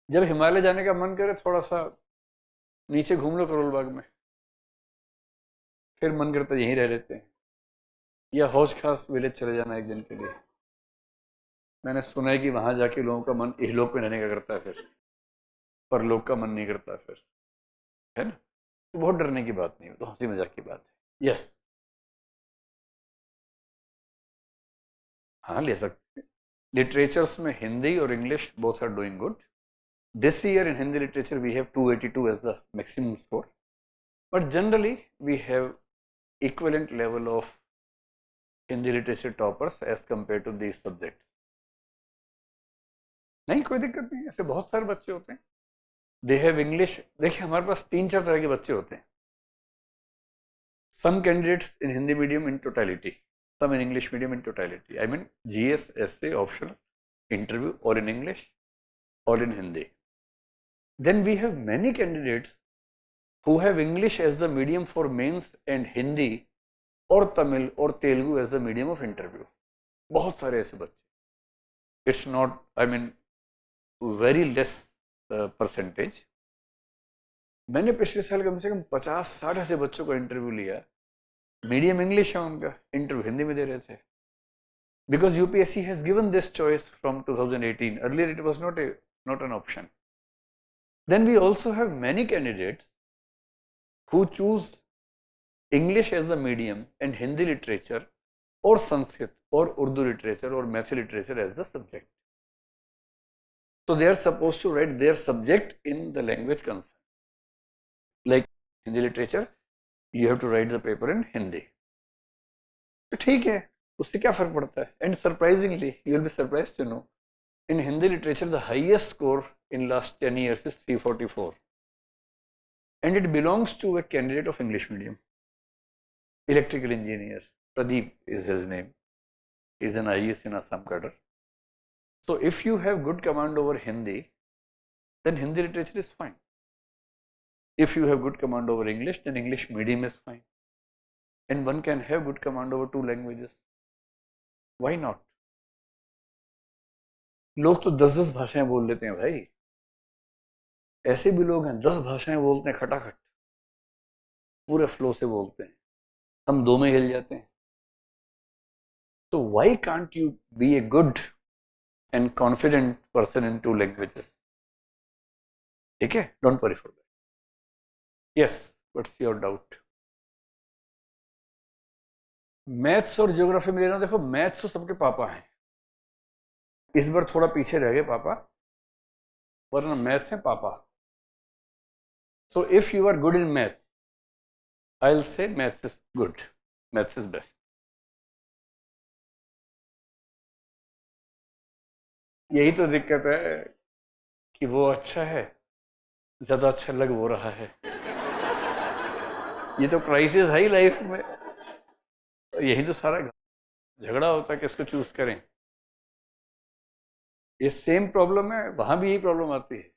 जब हिमालय जाने का मन करे थोड़ा सा नीचे घूम लो करोल बाग में, फिर मन करता यहीं रह लेते हैं, या हौज खास विलेज चले जाना एक दिन के लिए. मैंने सुना है कि वहां जाके लोगों का मन इहलोक में रहने का करता है, फिर परलोक का मन नहीं करता फिर, है ना. तो बहुत डरने की बात नहीं है, तो हंसी मजाक की बात है. यस, हाँ ले सकते हैं. लिटरेचर्स में हिंदी और English both are doing good. This year in Hindi literature we have 282 as the maximum score, but generally we have equivalent level of Hindi literature toppers as compared to these subjects. नहीं, कोई दिक्कत नहीं, ऐसे बहुत सारे बच्चे होते हैं. They have English. देखिए हमारे पास 3-4 तरह के बच्चे होते हैं. Some candidates in Hindi medium in totality, some in English medium in totality. I mean GS, essay, optional, interview, or in English or in Hindi. Then we have many candidates who have English as the medium for mains and Hindi और तमिल और Telugu as the medium of interview. बहुत सारे ऐसे बच्चे. It's not, I mean very less percentage. मैंने पिछले साल कम से कम 50-60 ऐसे बच्चों का इंटरव्यू लिया, मीडियम इंग्लिश है उनका, इंटरव्यू हिंदी में दे रहे थे. Because UPSC has given this choice from 2018. Earlier it was not an option. Then we also have many candidates who choose English as the medium and Hindi literature or Sanskrit or Urdu literature or Maithili literature as the subject. So they are supposed to write their subject in the language concerned. Like Hindi literature, you have to write the paper in Hindi. तो ठीक है, उससे क्या फर्क पड़ता है? And surprisingly, you will be surprised to know, in Hindi literature the highest score in last 10 years is 344, and it belongs to a candidate of English medium. Electrical engineer, Pradeep is his name. He is an IAS in Assam cadre. So if you have good command over Hindi, then Hindi literature is fine. If you have good command over English, then English medium is fine. And one can have good command over 2 languages. Why not? लोग तो 10-10 भाषाएं बोल लेते हैं भाई. ऐसे भी लोग हैं 10 भाषाएं बोलते हैं खटाखट, पूरे फ्लो से बोलते हैं. हम 2 में हिल जाते हैं. So why can't you be a good and confident person in 2 languages? ठीक है, don't worry for that. Yes, what's your doubt? Maths और ज्योग्राफी में लेना, देखो मैथ्स तो सबके पापा हैं, इस बार थोड़ा पीछे रह गए पापा, वरना मैथ्स है पापा. So if you are good in maths, I'll say maths is good. Maths is best. यही तो दिक्कत है कि वो अच्छा है, ज्यादा अच्छा लग वो रहा है। ये तो क्राइसिस है ही लाइफ में। यही तो सारा झगड़ा होता है, किसको चूज करें। ये सेम प्रॉब्लम है, वहां भी यही प्रॉब्लम आती है।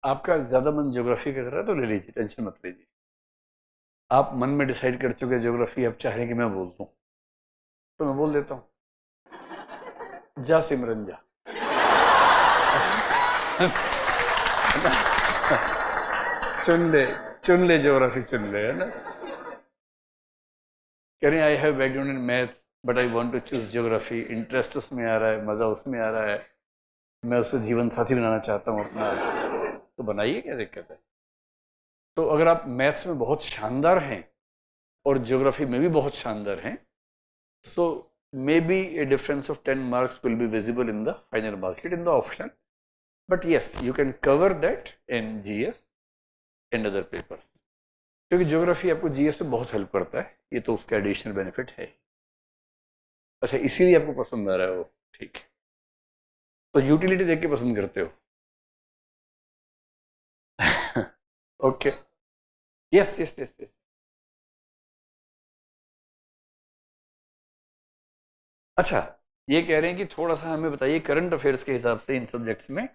आपका ज्यादा मन ज्योग्राफी की तरह है तो ले लीजिए, टेंशन मत लीजिए। आप मन में डिसाइड कर चुके ज्योग्राफी, आप चाह रहे हैं कि मैं बोल दूं, तो मैं बोल देता हूं, जा सिमरन जा। चुन ले, चुन ले ज्योग्राफी, चुन ले, है ना। कह रहे हैं I have background in math but I want to choose geography, interest उसमें आ रहा है, मजा उसमें आ रहा है, मैं उसको जीवन साथी बनाना चाहता हूँ अपना, तो बनाइए, क्या दिक्कत है। तो अगर आप मैथ्स में बहुत शानदार हैं और ज्योग्राफी में भी बहुत शानदार हैं, so maybe a difference of 10 marks will be visible in the final mark sheet in the option, but yes, you can cover that in GS and other papers, क्योंकि ज्योग्राफी आपको जीएस में बहुत help करता है, ये तो उसका additional benefit है। अच्छा, इसीलिए आपको पसंद आ रहा है वो, ठीक है। तो यूटिलिटी देख के पसंद करते हो। Okay, yes yes yes yes. अच्छा, ये कह रहे हैं कि थोड़ा सा हमें बताइए करंट अफेयर्स के हिसाब से इन सब्जेक्ट्स में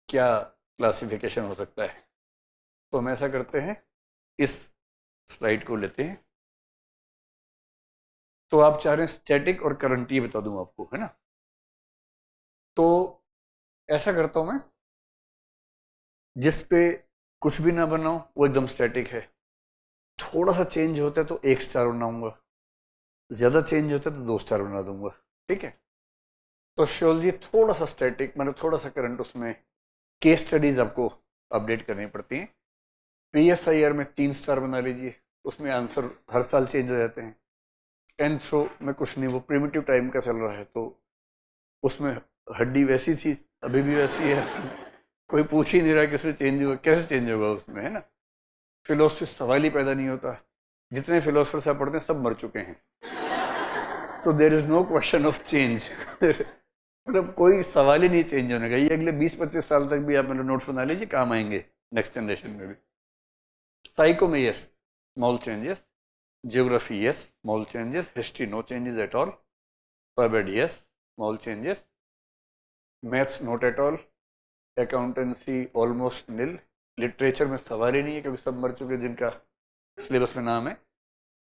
क्या क्लासिफिकेशन हो सकता है। तो हम ऐसा करते हैं, इस स्लाइड को लेते हैं। तो आप चाह रहे हैं स्टैटिक और करंट, ये बता दूं आपको, है ना। तो ऐसा करता हूं मैं, जिस पे कुछ भी ना बनाऊं वो एकदम स्टैटिक है, थोड़ा सा चेंज होता है तो 1 स्टार बनाऊंगा, ज्यादा चेंज होता है तो 2 स्टार बना दूंगा, ठीक है। तो सोशियोलॉजी थोड़ा सा स्टैटिक, मैंने थोड़ा सा करंट, उसमें केस स्टडीज आपको अपडेट करनी पड़ती हैं। PSIR में 3 स्टार बना लीजिए, उसमें आंसर हर साल चेंज हो जाते हैं। एंथ्रो में कुछ नहीं, वो प्रिमिटिव टाइम का चल रहा है, तो उसमें हड्डी वैसी थी, अभी भी वैसी है। कोई पूछ ही नहीं रहा कि उसमें चेंज होगा, कैसे चेंज होगा उसमें, है ना। फिलोसफी सवाल ही पैदा नहीं होता, जितने फिलोसफर्स आप पढ़ते हैं सब मर चुके हैं, so there is no question of change. मतलब कोई सवाल ही नहीं चेंज होने का, ये अगले 20-25 साल तक भी आप मेरे नोट्स बना लीजिए, काम आएंगे नेक्स्ट जनरेशन में भी। साइको में yes, small changes. Geography yes, small changes. History no changes at all. Pubad yes, small changes. Maths not at all. Accountancy almost nil. Literature में सवाल ही नहीं है, क्योंकि सब मर चुके जिनका सिलेबस में नाम है।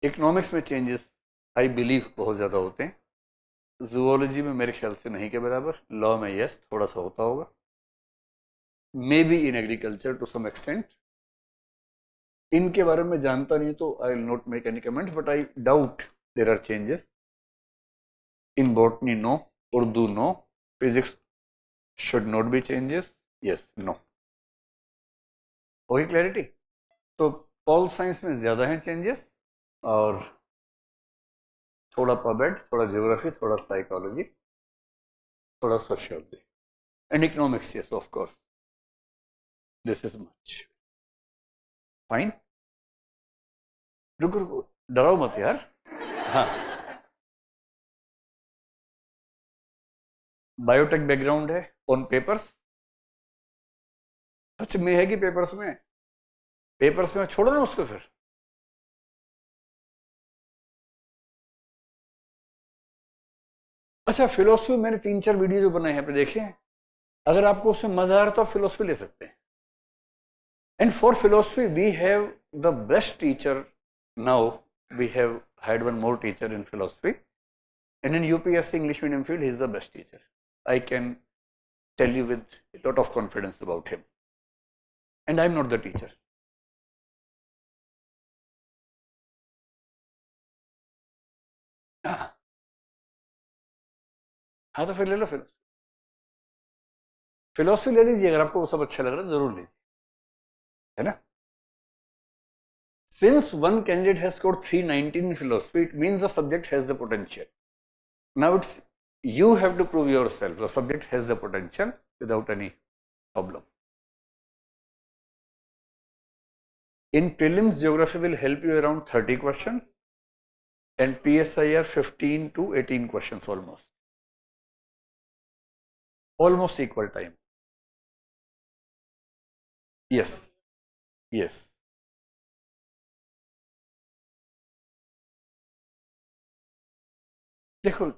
इकोनॉमिक्स में चेंजेस आई बिलीव बहुत ज़्यादा होते हैं। जूलॉजी में मेरे ख्याल से नहीं के बराबर। लॉ में यस, थोड़ा सा होता होगा। Maybe in agriculture to some extent. इनके बारे में जानता नहीं तो I will not make any comments, but I doubt there are changes. In botany no. Urdu no. Physics should not be changes, yes no. वही क्लैरिटी। तो pol science में ज़्यादा हैं चेंजेस, और थोड़ा पबेड, थोड़ा ज्योग्राफी, थोड़ा साइकोलॉजी, थोड़ा sociology and economics, yes of course, this is much fine. रुको रुको, डराओ मत यार। हाँ, बायोटेक बैकग्राउंड है ऑन पेपर्स। सच में है कि पेपर्स में, पेपर्स में छोड़ो ना उसको फिर। अच्छा, फिलोसफी मैंने 3-4 वीडियो जो बनाए हैं पे देखे हैं, अगर आपको उसमें मजा आ रहा है तो आप फिलोसफी ले सकते हैं। And for philosophy we have the best teacher now. We have had one more teacher in philosophy, and in UPSC English medium field he is the best teacher. I can tell you with a lot of confidence about him, and I am not the teacher. हाँ, हाँ, तो फिर ले लो, philosophy ले लीजिए, अगर आपको वो सब अच्छा लग रहा है जरूर लीजिए, है ना। Since one candidate has scored 319 in philosophy, it means the subject has the potential. Now it's you have to prove yourself. The subject has the potential without any problem. In prelims, geography will help you around 30 questions and PSIR 15 to 18 questions almost. Almost equal time. Yes, yes. देखो,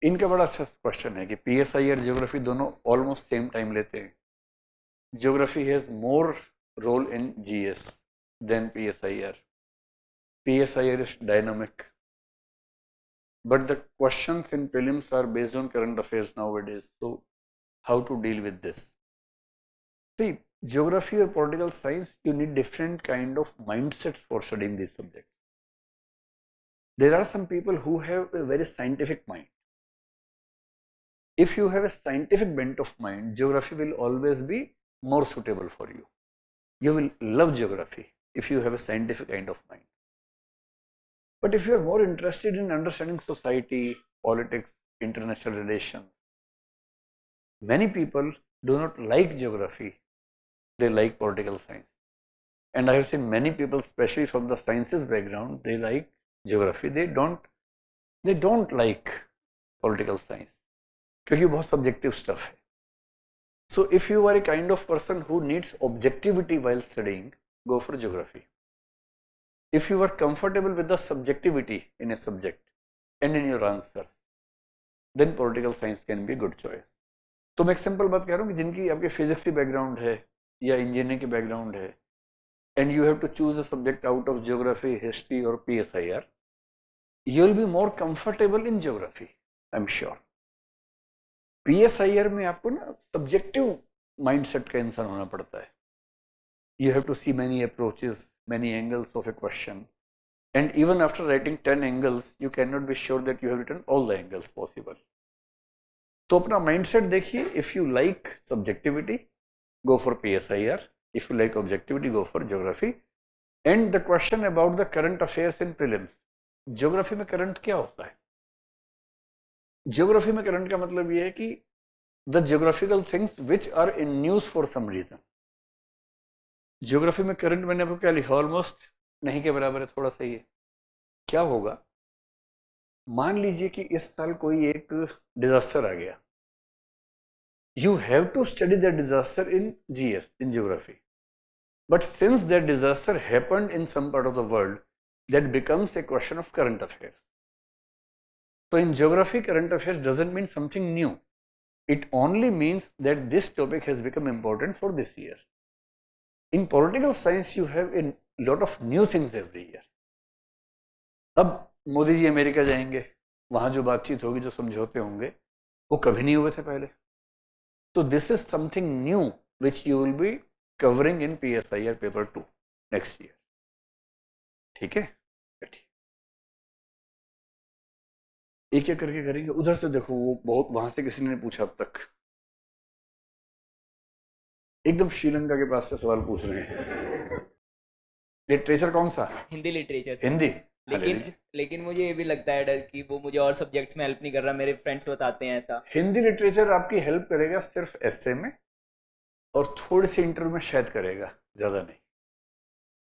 इनका बड़ा अच्छा question है कि PSI और geography दोनों almost same time लेते हैं. Geography has more role in GS then PSIR. PSIR is dynamic, but the questions in prelims are based on current affairs nowadays. So how to deal with this? See, geography or political science, you need different kind of mindsets for studying these subjects. There are some people who have a very scientific mind. If you have a scientific bent of mind, geography will always be more suitable for you. You will love geography if you have a scientific kind of mind. But if you are more interested in understanding society, politics, international relations, many people do not like geography, they like political science. And I have seen many people, especially from the sciences background, they like geography. They don't like political science. क्योंकि बहुत subjective stuff है. So if you are a kind of person who needs objectivity while studying, go for geography. If you are comfortable with the subjectivity in a subject and in your answers, then political science can be a good choice. तो मैं एक simple बात कह रहा हूँ कि जिनकी आपके फिजिक्स की बैकग्राउंड है या इंजीनियरिंग की बैकग्राउंड है, and you have to choose a subject out of geography, history or PSIR, you will be more comfortable in geography, I'm sure. PSIR में आपको ना subjective mindset का इंसान होना पड़ता है. You have to see many approaches, many angles of a question, and even after writing 10 angles, you cannot be sure that you have written all the angles possible. तो अपना mindset देखिए. If you like subjectivity, go for PSIR. If you like objectivity, go for geography. And the question about the current affairs in prelims. Geography में current क्या होता है? Geography में current का मतलब ये है कि the geographical things which are in news for some reason. Geography में current मैंने आपको क्या लिखा? Almost नहीं के बराबर है, थोड़ा सा ही है. क्या होगा? मान लीजिए कि इस साल कोई एक डिजास्टर आ गया. You have to study the disaster in GS, in geography. But since that disaster happened in some part of the world, that becomes a question of current affairs. So in geography, current affairs doesn't mean something new. It only means that this topic has become important for this year. In political science, you have a lot of new things every year. अब Modi ji America जाएंगे, वहां जो बातचीत होगी, जो समझौते होंगे, वो कभी नहीं हुए थे पहले. So this is something new which you will be covering in PSIR paper 2 next year. ठीक है? एक एक करके करेंगे. उधर से देखो, वो बहुत वहां से किसी ने पूछा अब तक. एकदम श्रीलंका के पास से सवाल पूछ रहे हैं. लिटरेचर कौन सा? हिंदी लिटरेचर से. हिंदी. लेकिन मुझे ये भी लगता है डर कि वो मुझे और सब्जेक्ट्स में हेल्प नहीं कर रहा. मेरे फ्रेंड्स बताते हैं ऐसा. हिंदी लिटरेचर आपकी हेल्प करेगा सिर्फ एस्से में और थोड़ी सी इंटरव्यू में शायद करेगा, ज्यादा नहीं.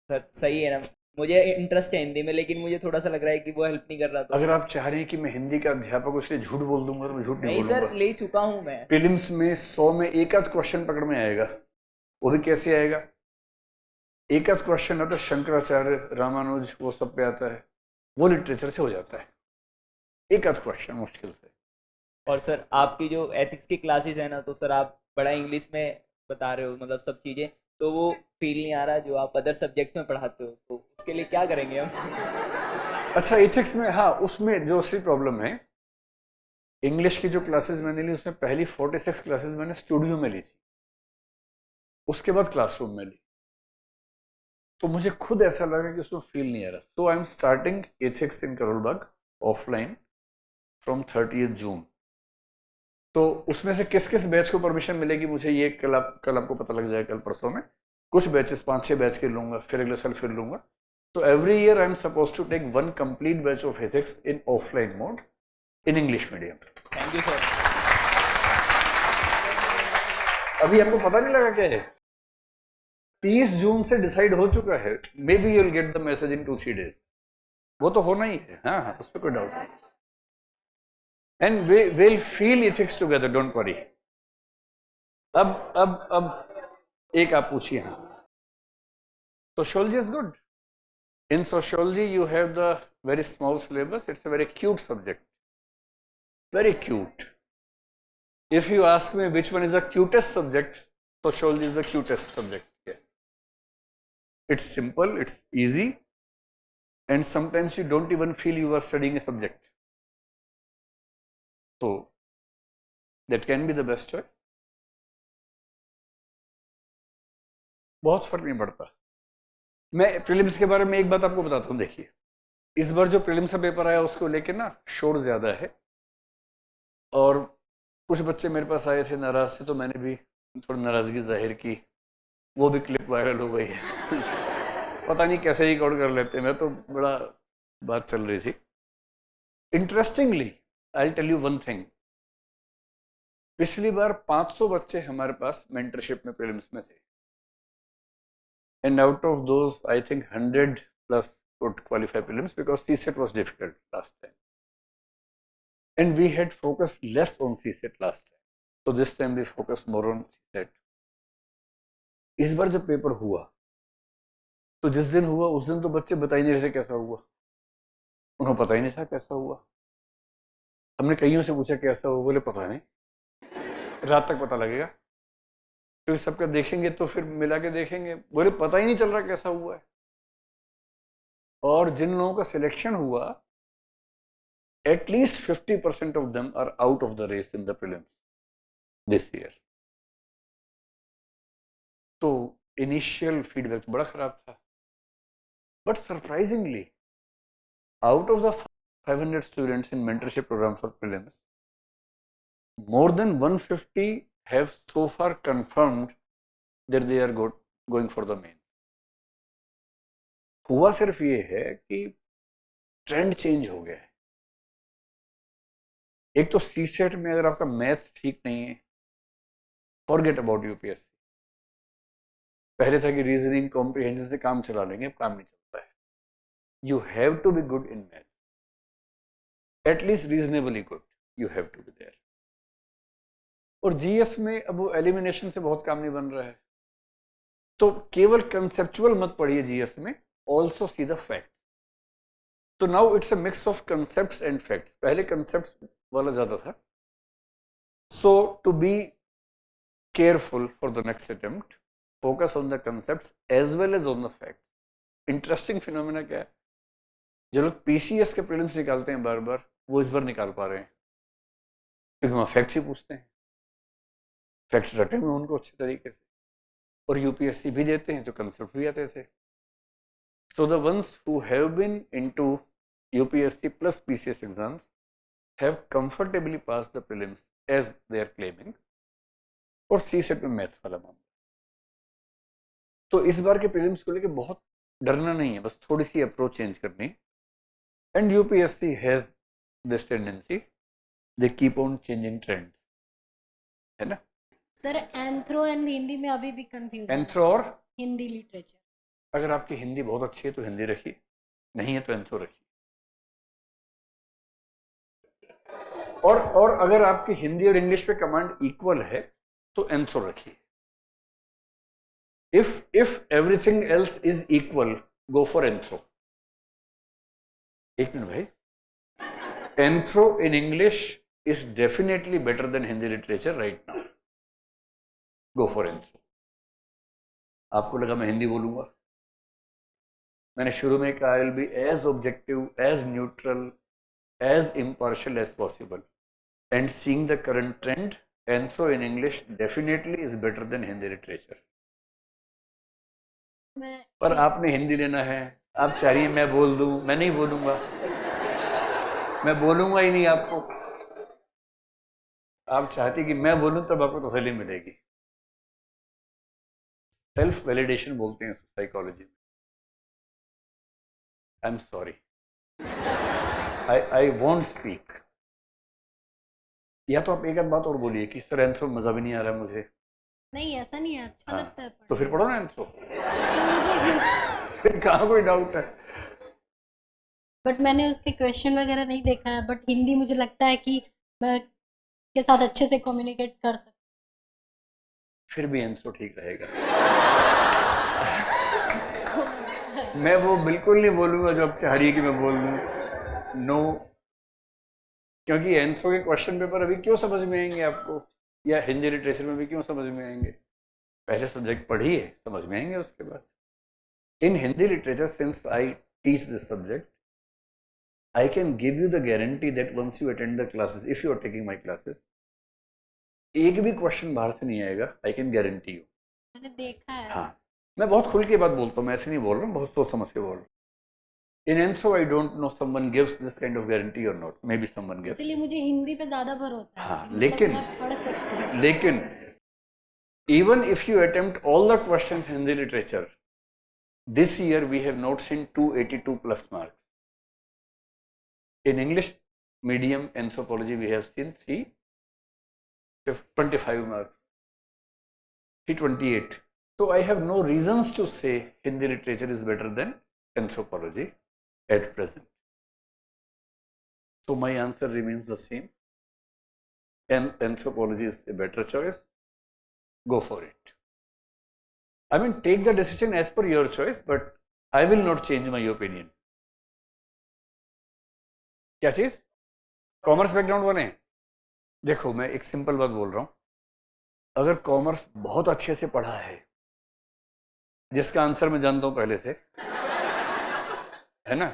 सर सही है ना, मुझे इंटरेस्ट है हिंदी में, लेकिन मुझे थोड़ा सा लग रहा है कि वो हेल्प नहीं कर रहा. तो अगर आप चाह रहे हैं कि मैं हिंदी का अध्यापक हूं इसलिए झूठ बोल दूंगा, तो मैं झूठ नहीं बोलूंगा. सर ले चुका हूं मैं. प्रीलिम्स में 100 में एक आध क्वेश्चन पकड़ में आएगा. वो भी कैसे आएगा? एक आध क्वेश्चन आता है शंकराचार्य, रामानुज, वो सब पे आता है, वो लिटरेचर से हो जाता है. एक आध क्वेश्चन मुश्किल से. और सर आपकी जो एथिक्स की क्लासेस है ना, तो सर आप बड़ा इंग्लिश में बता रहे हो, मतलब सब चीज़ें, तो वो फील नहीं आ रहा जो आप अदर सब्जेक्ट्स में पढ़ाते हो. तो उसके लिए क्या करेंगे हम? अच्छा, एथिक्स में, हाँ, उसमें जो असली प्रॉब्लम है, इंग्लिश की जो क्लासेस मैंने ली उसमें पहली 46 क्लासेस मैंने स्टूडियो में ली थी, उसके बाद क्लासरूम में ली. तो मुझे खुद ऐसा लगा कि उसमें फील नहीं आ रहा. So I am starting ethics in Karol Bagh offline from 30 June. तो उसमें से किस किस बैच को परमिशन मिलेगी मुझे, ये कल आपको पता लग जाएगा, कल परसों में. कुछ बैचेस 5-6 बैच के लूंगा, फिर अगले साल फिर लूंगा. तो every year I am suppose to take 1 complete batch of ethics in offline mode in English medium. Thank you sir. अभी आपको पता नहीं लगा क्या है? 30 जून से डिसाइड हो चुका है, may be you'll get the message in 2-3 days, वो तो होना ही है, हाँ हाँ, उस पर कोई डाउट नहीं। And we will feel ethics together, don't worry. अब एक आप पूछिए। हाँ, sociology is good. In sociology, you have the very small syllabus. It's a very cute subject. Very cute. If you ask me which one is the cutest subject, sociology is the cutest subject. Yes. It's simple, it's easy, and sometimes you don't even feel you are studying a subject. So, that can be the best choice. बहुत फर्क नहीं पड़ता। मैं prelims के बारे में एक बात आपको बताता हूँ। देखिए, इस बार जो प्रीलिम्स का पेपर आया उसको लेके ना शोर ज्यादा है, और कुछ बच्चे मेरे पास आए थे नाराज से, तो मैंने भी थोड़ी नाराजगी जाहिर की। वो भी क्लिप वायरल हो गई है। पता नहीं कैसे रिकॉर्ड कर लेते हैं, मैं तो बड़ा बात चल रही थी। Interestingly I tell you one thing, पिछली बार 500 बच्चे हमारे पास मेंटरशिप में प्रीलिम्स में थे, and out of those I think 100 plus could qualify prelims because CSET was difficult last time. And we had focused less on CSET last time. So this time we focused more on CSET. इस बार जब paper हुआ, तो जिस दिन हुआ उस दिन तो बच्चे बता ही नहीं रहे थे कैसा हुआ। उन्हें पता ही नहीं था कैसा हुआ। हमने कईयों से पूछा कैसा हुआ, बोले पता नहीं, रात तक पता लगेगा, क्योंकि सबका देखेंगे तो फिर मिला के देखेंगे। बोले पता ही नहीं चल रहा कैसा हुआ है। और जिन लोगों का सिलेक्शन हुआ, at least 50% of them are out of the race in the prelims this year. तो इनिशियल फीडबैक तो बड़ा खराब था, but surprisingly out of the 500 students in mentorship program for prelims, more than 150 have so far confirmed that they are going for the main. हुआ सिर्फ ये है कि ट्रेंड चेंज हो गया है। एक तो सीसेट में अगर आपका मैथ्स ठीक नहीं है, फॉरगेट अबाउट यूपीएससी। पहले था कि रीजनिंग कॉम्प्रिहेंशन से काम चला लेंगे, अब काम नहीं चलता है। You have to be good in math, at least reasonably good you have to be there. और जीएस में अब वो एलिमिनेशन से बहुत काम नहीं बन रहा है, तो केवल कंसेप्चुअल मत पढ़िए जीएस में, ऑल्सो सी द फैक्ट। तो now it's a mix of concepts and facts. पहले कंसेप्ट वाला ज्यादा था। So to be careful for the next attempt, focus on the concepts as well as on the facts. Interesting phenomena क्या है, जो लोग PCS के प्रीलिम्स निकालते हैं बार बार, वो इस बार निकाल पा रहे हैं, क्योंकि वहाँ फैक्ट्स ही पूछते हैं, फैक्ट्स रटे हुए उनको अच्छे तरीके से, और यूपीएससी भी देते हैं तो कंसेप्ट भी आते थे। So the ones who have been into UPSC plus PCS exams have comfortably pass the prelims as they are claiming. और सीसेट में मैथ्स वाला मामला, तो इस बार के प्रीलिम्स को लेके बहुत डरना नहीं है, बस थोड़ी सी अप्रोच चेंज करनी। And UPSC has this tendency, they keep on changing trends, है ना। सर एंथ्रो एंड हिंदी में अभी भी कंफ्यूजन है। एंथ्रो और हिंदी लिटरेचर, अगर आपकी हिंदी बहुत अच्छी है तो हिंदी रखिए, नहीं है तो एंथ्रो रखिए। और अगर आपकी हिंदी और इंग्लिश पे कमांड इक्वल है तो एंथ्रो रखिए। if everything else is equal, go for anthro. एक मिनट भाई, anthro in English is definitely better than Hindi literature right now. Go for anthro. आपको लगा मैं हिंदी बोलूंगा, मैंने शुरू में कहा I will be as objective, as neutral, as impartial as possible, and seeing the current trend, anthro in English definitely is better than Hindi literature. पर आपने हिंदी लेना है, आप चाहिए मैं बोल दूं, मैं नहीं बोलूंगा, मैं बोलूंगा ही नहीं आपको। आप चाहती कि मैं बोलूं तब आपको तसल्ली मिलेगी। सेल्फ वैलिडेशन बोलते हैं साइकोलॉजी में। I am sorry, I want speak. या तो आप एक आध बात और बोलिए कि सर एंथ्रो मजा भी नहीं आ रहा है मुझे, नहीं ऐसा नहीं है, अच्छा हाँ, लगता है तो फिर पढ़ो ना एंथ्रो, मुझे। फिर कहाँ कोई डाउट है। बट मैंने उसके क्वेश्चन वगैरह नहीं देखा है, बट हिंदी मुझे लगता है कि मैं के साथ अच्छे से कम्युनिकेट कर सकती फिर भी एंथ्रो ठीक रहेगा। हूँ। मैं वो बिल्कुल नहीं बोलूंगा जो आप चाह रही है कि मैं बोल दूं, नो। क्योंकि एंथ्रो के क्वेश्चन पेपर अभी क्यों समझ में आएंगे आपको, या हिंदी लिटरेचर में भी क्यों समझ में आएंगे? पहले सब्जेक्ट पढ़िए, समझ में आएंगे उसके बाद। In Hindi literature, since I teach this subject, I can give you the guarantee that once you attend the classes, if you are taking my classes, एक भी क्वेश्चन बाहर से नहीं आएगा, आई कैन गारंटी यू। मैंने देखा है। हाँ, मैं बहुत खुल के बात बोलता हूँ, मैं ऐसे नहीं बोल रहा हूँ, बहुत सोच समझ के बोल रहा हूँ। In anthro I don't know someone gives this kind of guarantee or not, maybe someone gives. इसीलिए मुझे हिंदी पे ज्यादा भरोसा है हाँ, कि मतलब लेकिन मैं पढ़ सकती हूँ। लेकिन even if you attempt all the questions in Hindi literature, this year we have not seen 282 plus marks. In English medium anthropology we have seen 325 marks, 328. So I have no reasons to say Hindi literature is better than anthropology at present. So my answer remains the same, and anthropology is a better choice. Go for it. I mean, take the decision as per your choice, but I will not change my opinion. क्या चीज? Commerce background वाले हैं? देखो, मैं एक simple बात बोल रहा हूं, अगर कॉमर्स बहुत अच्छे से पढ़ा है, जिसका आंसर मैं जानता हूं पहले से, है ना,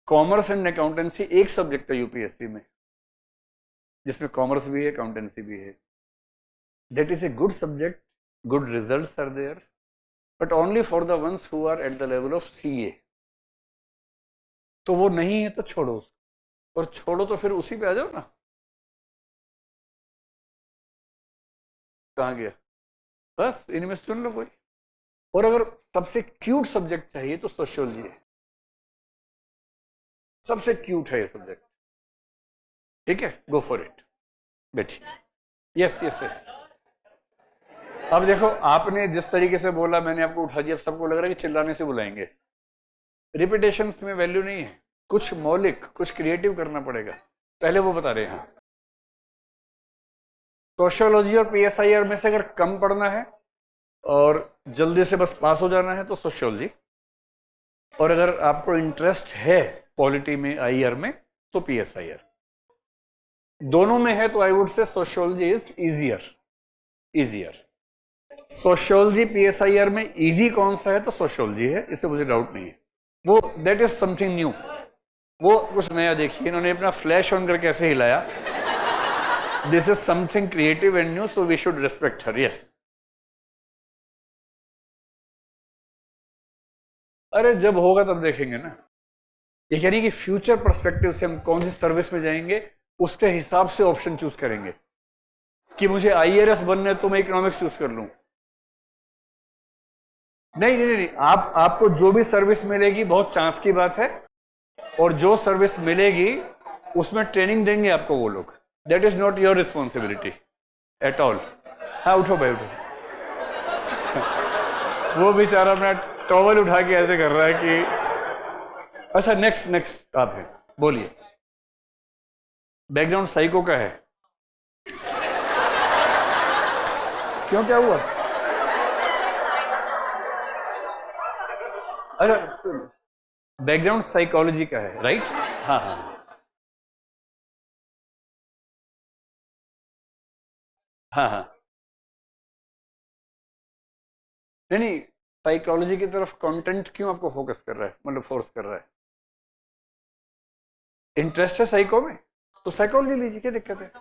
कॉमर्स एंड अकाउंटेंसी एक सब्जेक्ट है यूपीएससी में, जिसमें कॉमर्स भी है, अकाउंटेंसी भी है, that is a good subject, good results are there, but only for the ones who are at the level of CA. तो वो नहीं है तो छोड़ो उसको, और छोड़ो तो फिर उसी पे आ जाओ ना। कहाँ गया? बस इनमें सुन लो कोई। और अगर सबसे क्यूट सब्जेक्ट चाहिए तो सोशियोलॉजी है, सबसे क्यूट है ये सब्जेक्ट। ठीक है, गो फॉर इट, बैठिए। Yes yes yes. अब देखो, आपने जिस तरीके से बोला, मैंने आपको उठा दिया, अब सबको लग रहा है कि चिल्लाने से बुलाएंगे। रिपीटेशन में वैल्यू नहीं है, कुछ मौलिक, कुछ क्रिएटिव करना पड़ेगा, पहले वो बता रहे हैं। सोशियोलॉजी और पीएसआईआर में से अगर कम पढ़ना है और जल्दी से बस पास हो जाना है तो सोशियोलॉजी, और अगर आपको इंटरेस्ट है पॉलिटी में, आईआर में, तो पीएसआईआर। दोनों में है तो आई would say sociology is easier. Sociology PSIR में इजी कौन सा है? तो सोशियोलॉजी है, इससे मुझे डाउट नहीं है। वो दैट इज समथिंग न्यू, वो कुछ नया। देखिए इन्होंने अपना फ्लैश ऑन करके ऐसे हिलाया, this is something creative and new, so we should respect her. Yes. अरे जब होगा तब देखेंगे ना। ये कह रही कि फ्यूचर पर्सपेक्टिव से हम कौन सी सर्विस में जाएंगे, उसके हिसाब से ऑप्शन चूज करेंगे, कि मुझे आईआरएस बनना है तो मैं इकोनॉमिक्स चूज कर लूं। नहीं नहीं नहीं, आपको जो भी सर्विस मिलेगी बहुत चांस की बात है, और जो सर्विस मिलेगी उसमें ट्रेनिंग देंगे आपको वो लोग, that is not your responsibility at all. हाँ उठो भाई उठो। वो बेचारा अपना टॉवल उठा के ऐसे कर रहा है कि अच्छा नेक्स्ट नेक्स्ट आप हैं, बोलिए। बैकग्राउंड साइको का है? क्यों, क्या हुआ? अच्छा, बैकग्राउंड साइकोलॉजी का है, राइट? हाँ हाँ हाँ हाँ। नहीं नहीं, साइकोलॉजी की तरफ कंटेंट क्यों आपको फोकस कर रहा है, मतलब फोर्स कर रहा है? इंटरेस्ट है साइको में तो साइकोलॉजी लीजिए, क्या दिक्कत है?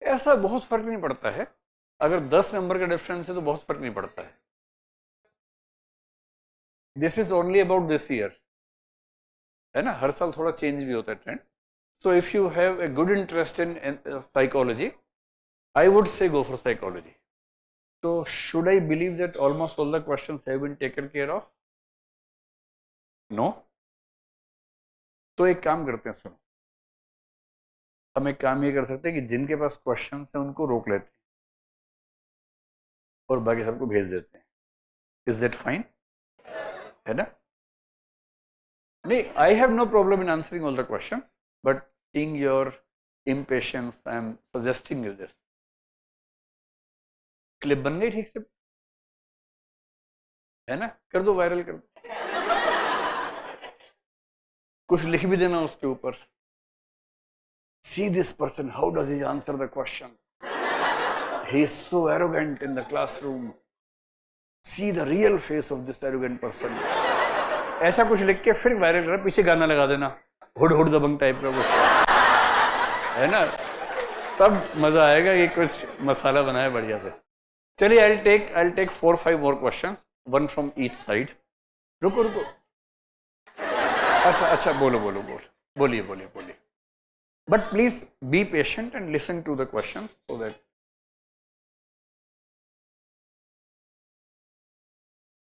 ऐसा बहुत फर्क नहीं पड़ता है, अगर 10 नंबर का डिफरेंस है तो बहुत फर्क नहीं पड़ता है। This is only about this year, है ना, हर साल थोड़ा चेंज भी होता है trend. So if you have a good interest in psychology, I would say go for psychology. तो should I believe that almost all the questions have been taken care of? No. तो एक काम करते हैं, सुनो, हम एक काम ये कर सकते हैं कि जिनके पास क्वेश्चंस हैं उनको रोक लेते हैं, और बाकी सबको भेज देते हैं। Is that fine? है ना? नहीं, I have no problem in answering all the question, but seeing your impatience I am suggesting you this. Clip बन गई ठीक से? है ना? कर दो, वायरल कर दो। कुछ लिख भी देना उसके ऊपर। See this person, how does he answer the question? He is so arrogant in the classroom. See the real face of this arrogant person. ऐसा कुछ लिख के फिर वायरल करना, पीछे गाना लगा देना, हुड हुड दबंग टाइप का कुछ, है ना? तब मजा आएगा कि कुछ मसाला बनाए बढ़िया से। चलिए, I'll take 4-5 more questions, one from each side. रुको रुको। अच्छा, बोलिए। But please be patient and listen to the questions so that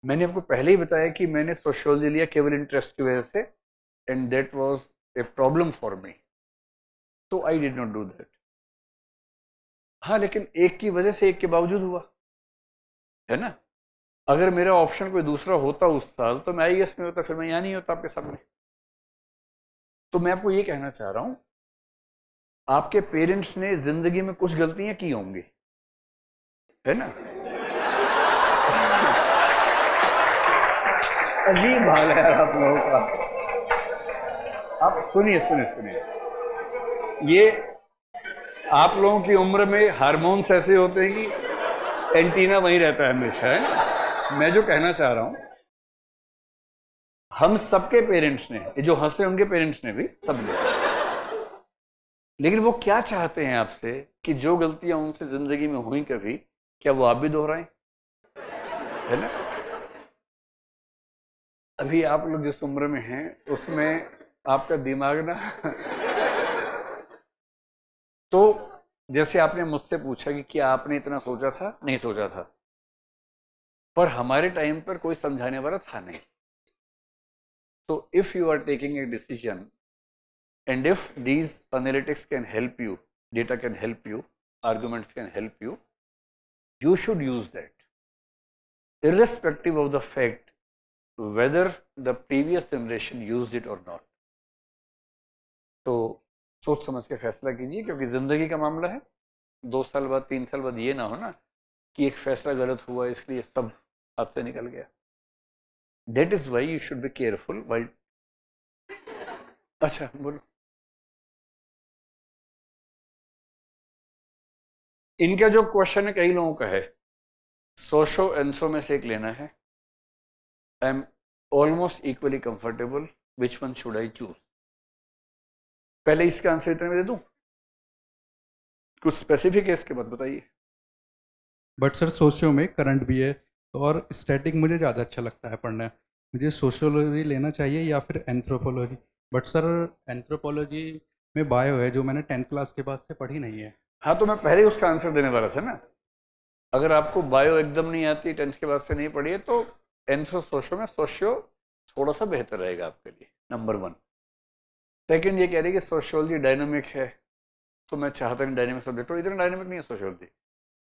मैंने आपको पहले ही बताया कि मैंने सोशियोलॉजी लिया केवल इंटरेस्ट की वजह से, and that was a problem for me, so I did not do that. हाँ, लेकिन एक की वजह से एक के बावजूद हुआ, है ना? अगर मेरा ऑप्शन कोई दूसरा होता उस साल तो मैं आईएएस में होता, फिर मैं यहाँ नहीं होता आपके सामने। तो मैं आपको ये कहना चाह रहा हूं, आपके पेरेंट्स ने जिंदगी में कुछ गलतियां की होंगी, है ना? अजीब हाल है यार आप लोगों का। आप सुनिए, ये आप लोगों की उम्र में हार्मोन्स ऐसे होते हैं कि एंटीना वहीं रहता है हमेशा, है ना? मैं जो कहना चाह रहा हूं, हम सबके पेरेंट्स ने, ये जो हंसे उनके पेरेंट्स ने भी, सब ने, लेकिन वो क्या चाहते हैं आपसे कि जो गलतियां उनसे जिंदगी में हुई कभी, क्या वो आप भी दोहराएं, है ना? अभी आप लोग जिस उम्र में हैं उसमें आपका दिमाग ना तो जैसे आपने मुझसे पूछा कि क्या आपने इतना सोचा था, नहीं सोचा था, पर हमारे टाइम पर कोई समझाने वाला था नहीं। तो if you are taking a decision and if these analytics can help you, data can help you, arguments can help you, you should use that irrespective of the fact whether the previous generation used it or not. तो सोच समझ के फैसला कीजिए, क्योंकि जिंदगी का मामला है। 2 साल बाद 3 साल बाद ये ना हो ना कि एक फैसला गलत हुआ इसलिए सब हाथ से निकल गया। That is why you should be careful while। अच्छा बोलो। इनका जो क्वेश्चन है कई लोगों का है, सोशो एंसो में से एक लेना है। I am almost equally comfortable, which one should I choose? पहले इसका आंसर इतने में दे दूं, कुछ स्पेसिफिक है इसके बाद बताइए। बट सर सोशियो में करंट भी है और स्टैटिक मुझे ज़्यादा अच्छा लगता है पढ़ना। मुझे सोशियोलॉजी लेना चाहिए या फिर एंथ्रोपोलॉजी? बट सर एंथ्रोपोलॉजी में बायो है जो मैंने 10th क्लास के बाद से पढ़ी नहीं है। हाँ, तो मैं पहले ही उसका आंसर देने वाला था ना। अगर आपको बायो एकदम नहीं आती, 10th के बाद से नहीं पढ़ी है, तो एंथ्रो सोशो में सोशियो थोड़ा सा बेहतर रहेगा आपके लिए, नंबर 1। सेकंड, ये कह रही है कि सोशियोलॉजी डायनामिक है, तो मैं चाहता नहीं डायनामिक सब्जेक्ट हो। इतना डायनामिक नहीं है sociology.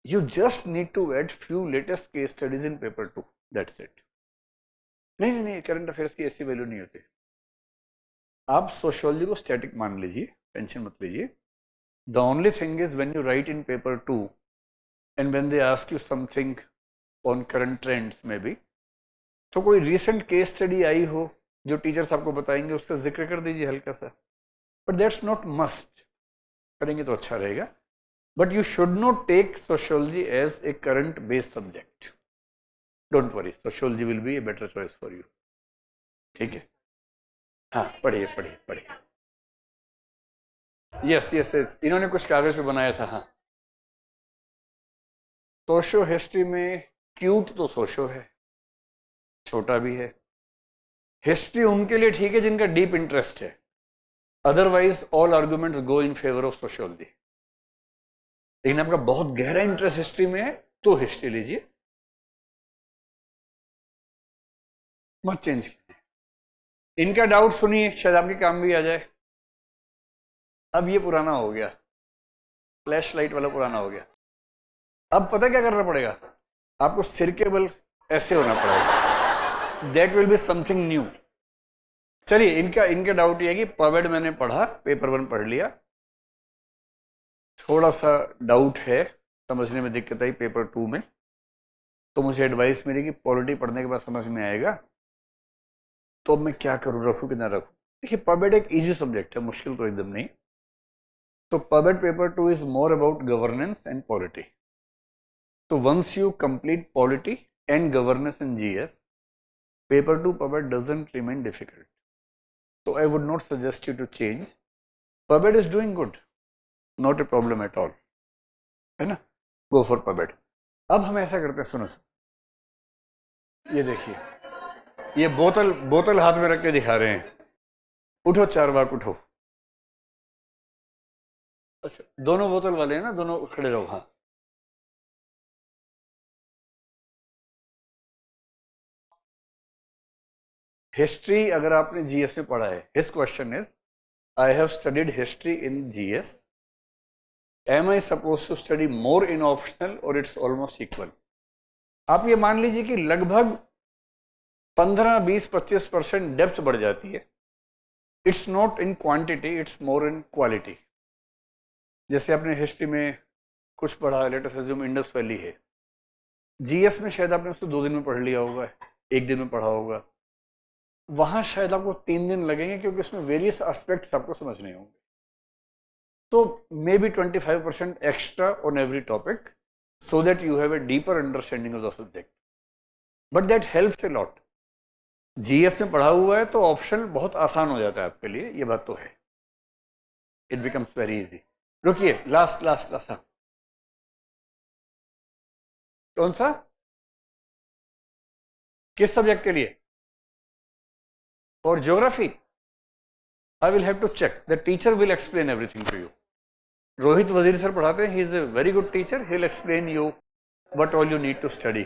You just need to add few latest case studies in paper 2, that's it. नहीं, करंट अफेयर्स की ऐसी वैल्यू नहीं होती। आप सोशियोलॉजी को स्टैटिक मान लीजिए, टेंशन मत लीजिए। The only thing is when you write in paper 2 and when they ask you something on current trends maybe, तो कोई recent case study आई हो जो टीचर्स आपको बताएंगे, उसका जिक्र कर दीजिए हल्का सा, but that's not must। करेंगे तो अच्छा रहेगा, but you should not take sociology as a current based subject। Don't worry, sociology will be a better choice for you। ठीक है? हाँ, पढ़िए। यस, इन्होंने कुछ कागज पे बनाया था। हाँ, सोशो हिस्ट्री में क्यूट तो सोशो है, छोटा भी है। हिस्ट्री उनके लिए ठीक है जिनका डीप इंटरेस्ट है, otherwise all arguments go in favour of sociology. लेकिन आपका बहुत गहरा इंटरेस्ट हिस्ट्री में है तो हिस्ट्री लीजिए, मत चेंज कीजिए। इनका डाउट सुनिए, शायद आपके काम भी आ जाए। अब ये पुराना हो गया, फ्लैश लाइट वाला पुराना हो गया। अब पता क्या करना पड़ेगा? आपको सिर के बल ऐसे होना पड़ेगा, that will be something new. चलिए, इनका डाउट ये है कि पवेड मैंने पढ़ा, पेपर 1 पढ़ लिया, थोड़ा सा डाउट है, समझने में दिक्कत आई पेपर 2 में, तो मुझे एडवाइस मिली कि पॉलिटी पढ़ने के बाद समझ में आएगा, तो अब मैं क्या करूँ, रखूँ कि ना रखूँ। देखिए, पवेड एक इजी सब्जेक्ट है, मुश्किल तो एकदम नहीं। तो pubad paper 2 is more about governance and polity. तो once you complete polity and governance in GS, paper 2 pubad doesn't remain difficult. So I would not suggest you to change. PubEd is doing good, not a problem at all, है ना? Go for PubEd. अब हम ऐसा करते हैं, सुनो, ये देखिए, ये बोतल हाथ में रख के दिखा रहे हैं। उठो चारवाक, उठो। अच्छा, दोनों बोतल वाले हैं ना, दोनों खड़े रहो। हाँ, हिस्ट्री अगर आपने जीएस में पढ़ा है, his question is, I have studied history in GS, am I suppose to study more in optional और इट्स ऑलमोस्ट इक्वल। आप ये मान लीजिए कि लगभग 15, 20, 25% डेप्थ बढ़ जाती है। It's not in quantity, it's more in quality. जैसे आपने हिस्ट्री में कुछ पढ़ा, let us assume Indus valley है, जीएस में शायद आपने उसको 2 दिन में पढ़ लिया होगा, 1 दिन में पढ़ा होगा, वहां शायद आपको 3 दिन लगेंगे, क्योंकि उसमें वेरियस एस्पेक्ट्स आपको समझने होंगे। तो may be 25% extra on every topic, so that you have a deeper understanding of the subject, but that helps a lot. GS में पढ़ा हुआ है तो ऑप्शन बहुत आसान हो जाता है आपके लिए, ये बात तो है, इट बिकम्स वेरी इजी। रुकिए, लास्ट हाँ, कौन सा, किस सब्जेक्ट के लिए? For geography I will have to check, the teacher will explain everything to you. Rohit Wazir sir पढ़ाते हैं, he is a very good teacher, he will explain you what all you need to study.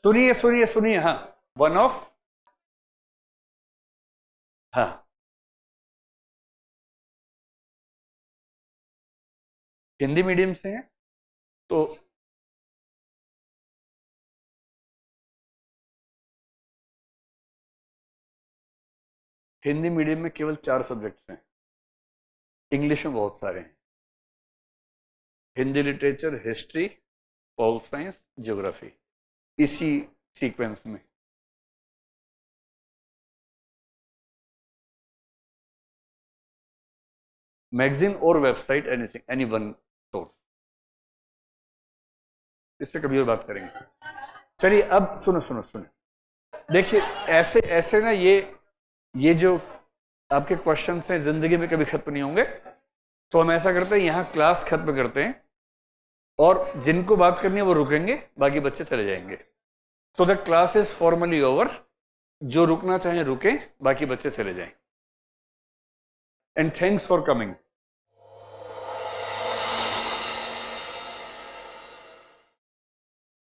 सुनिए, हाँ, one of, हाँ, Hindi medium से हैं, तो Hindi medium में केवल 4 सब्जेक्ट्स हैं, इंग्लिश में बहुत सारे हैं, Hindi literature, history, pol science, geography, इसी सीक्वेंस में। मैगजीन और website, anything, any one source, इस पे कभी और बात करेंगे। चलिए, अब सुनो, देखिए, ऐसे ना, ये जो आपके क्वेश्चंस हैं जिंदगी में कभी खत्म नहीं होंगे, तो हम ऐसा करते हैं, यहाँ क्लास खत्म करते हैं, और जिनको बात करनी है वो रुकेंगे, बाकी बच्चे चले जाएंगे। So the class is formally over, जो रुकना चाहें रुकें, बाकी बच्चे चले जाएं। And thanks for coming.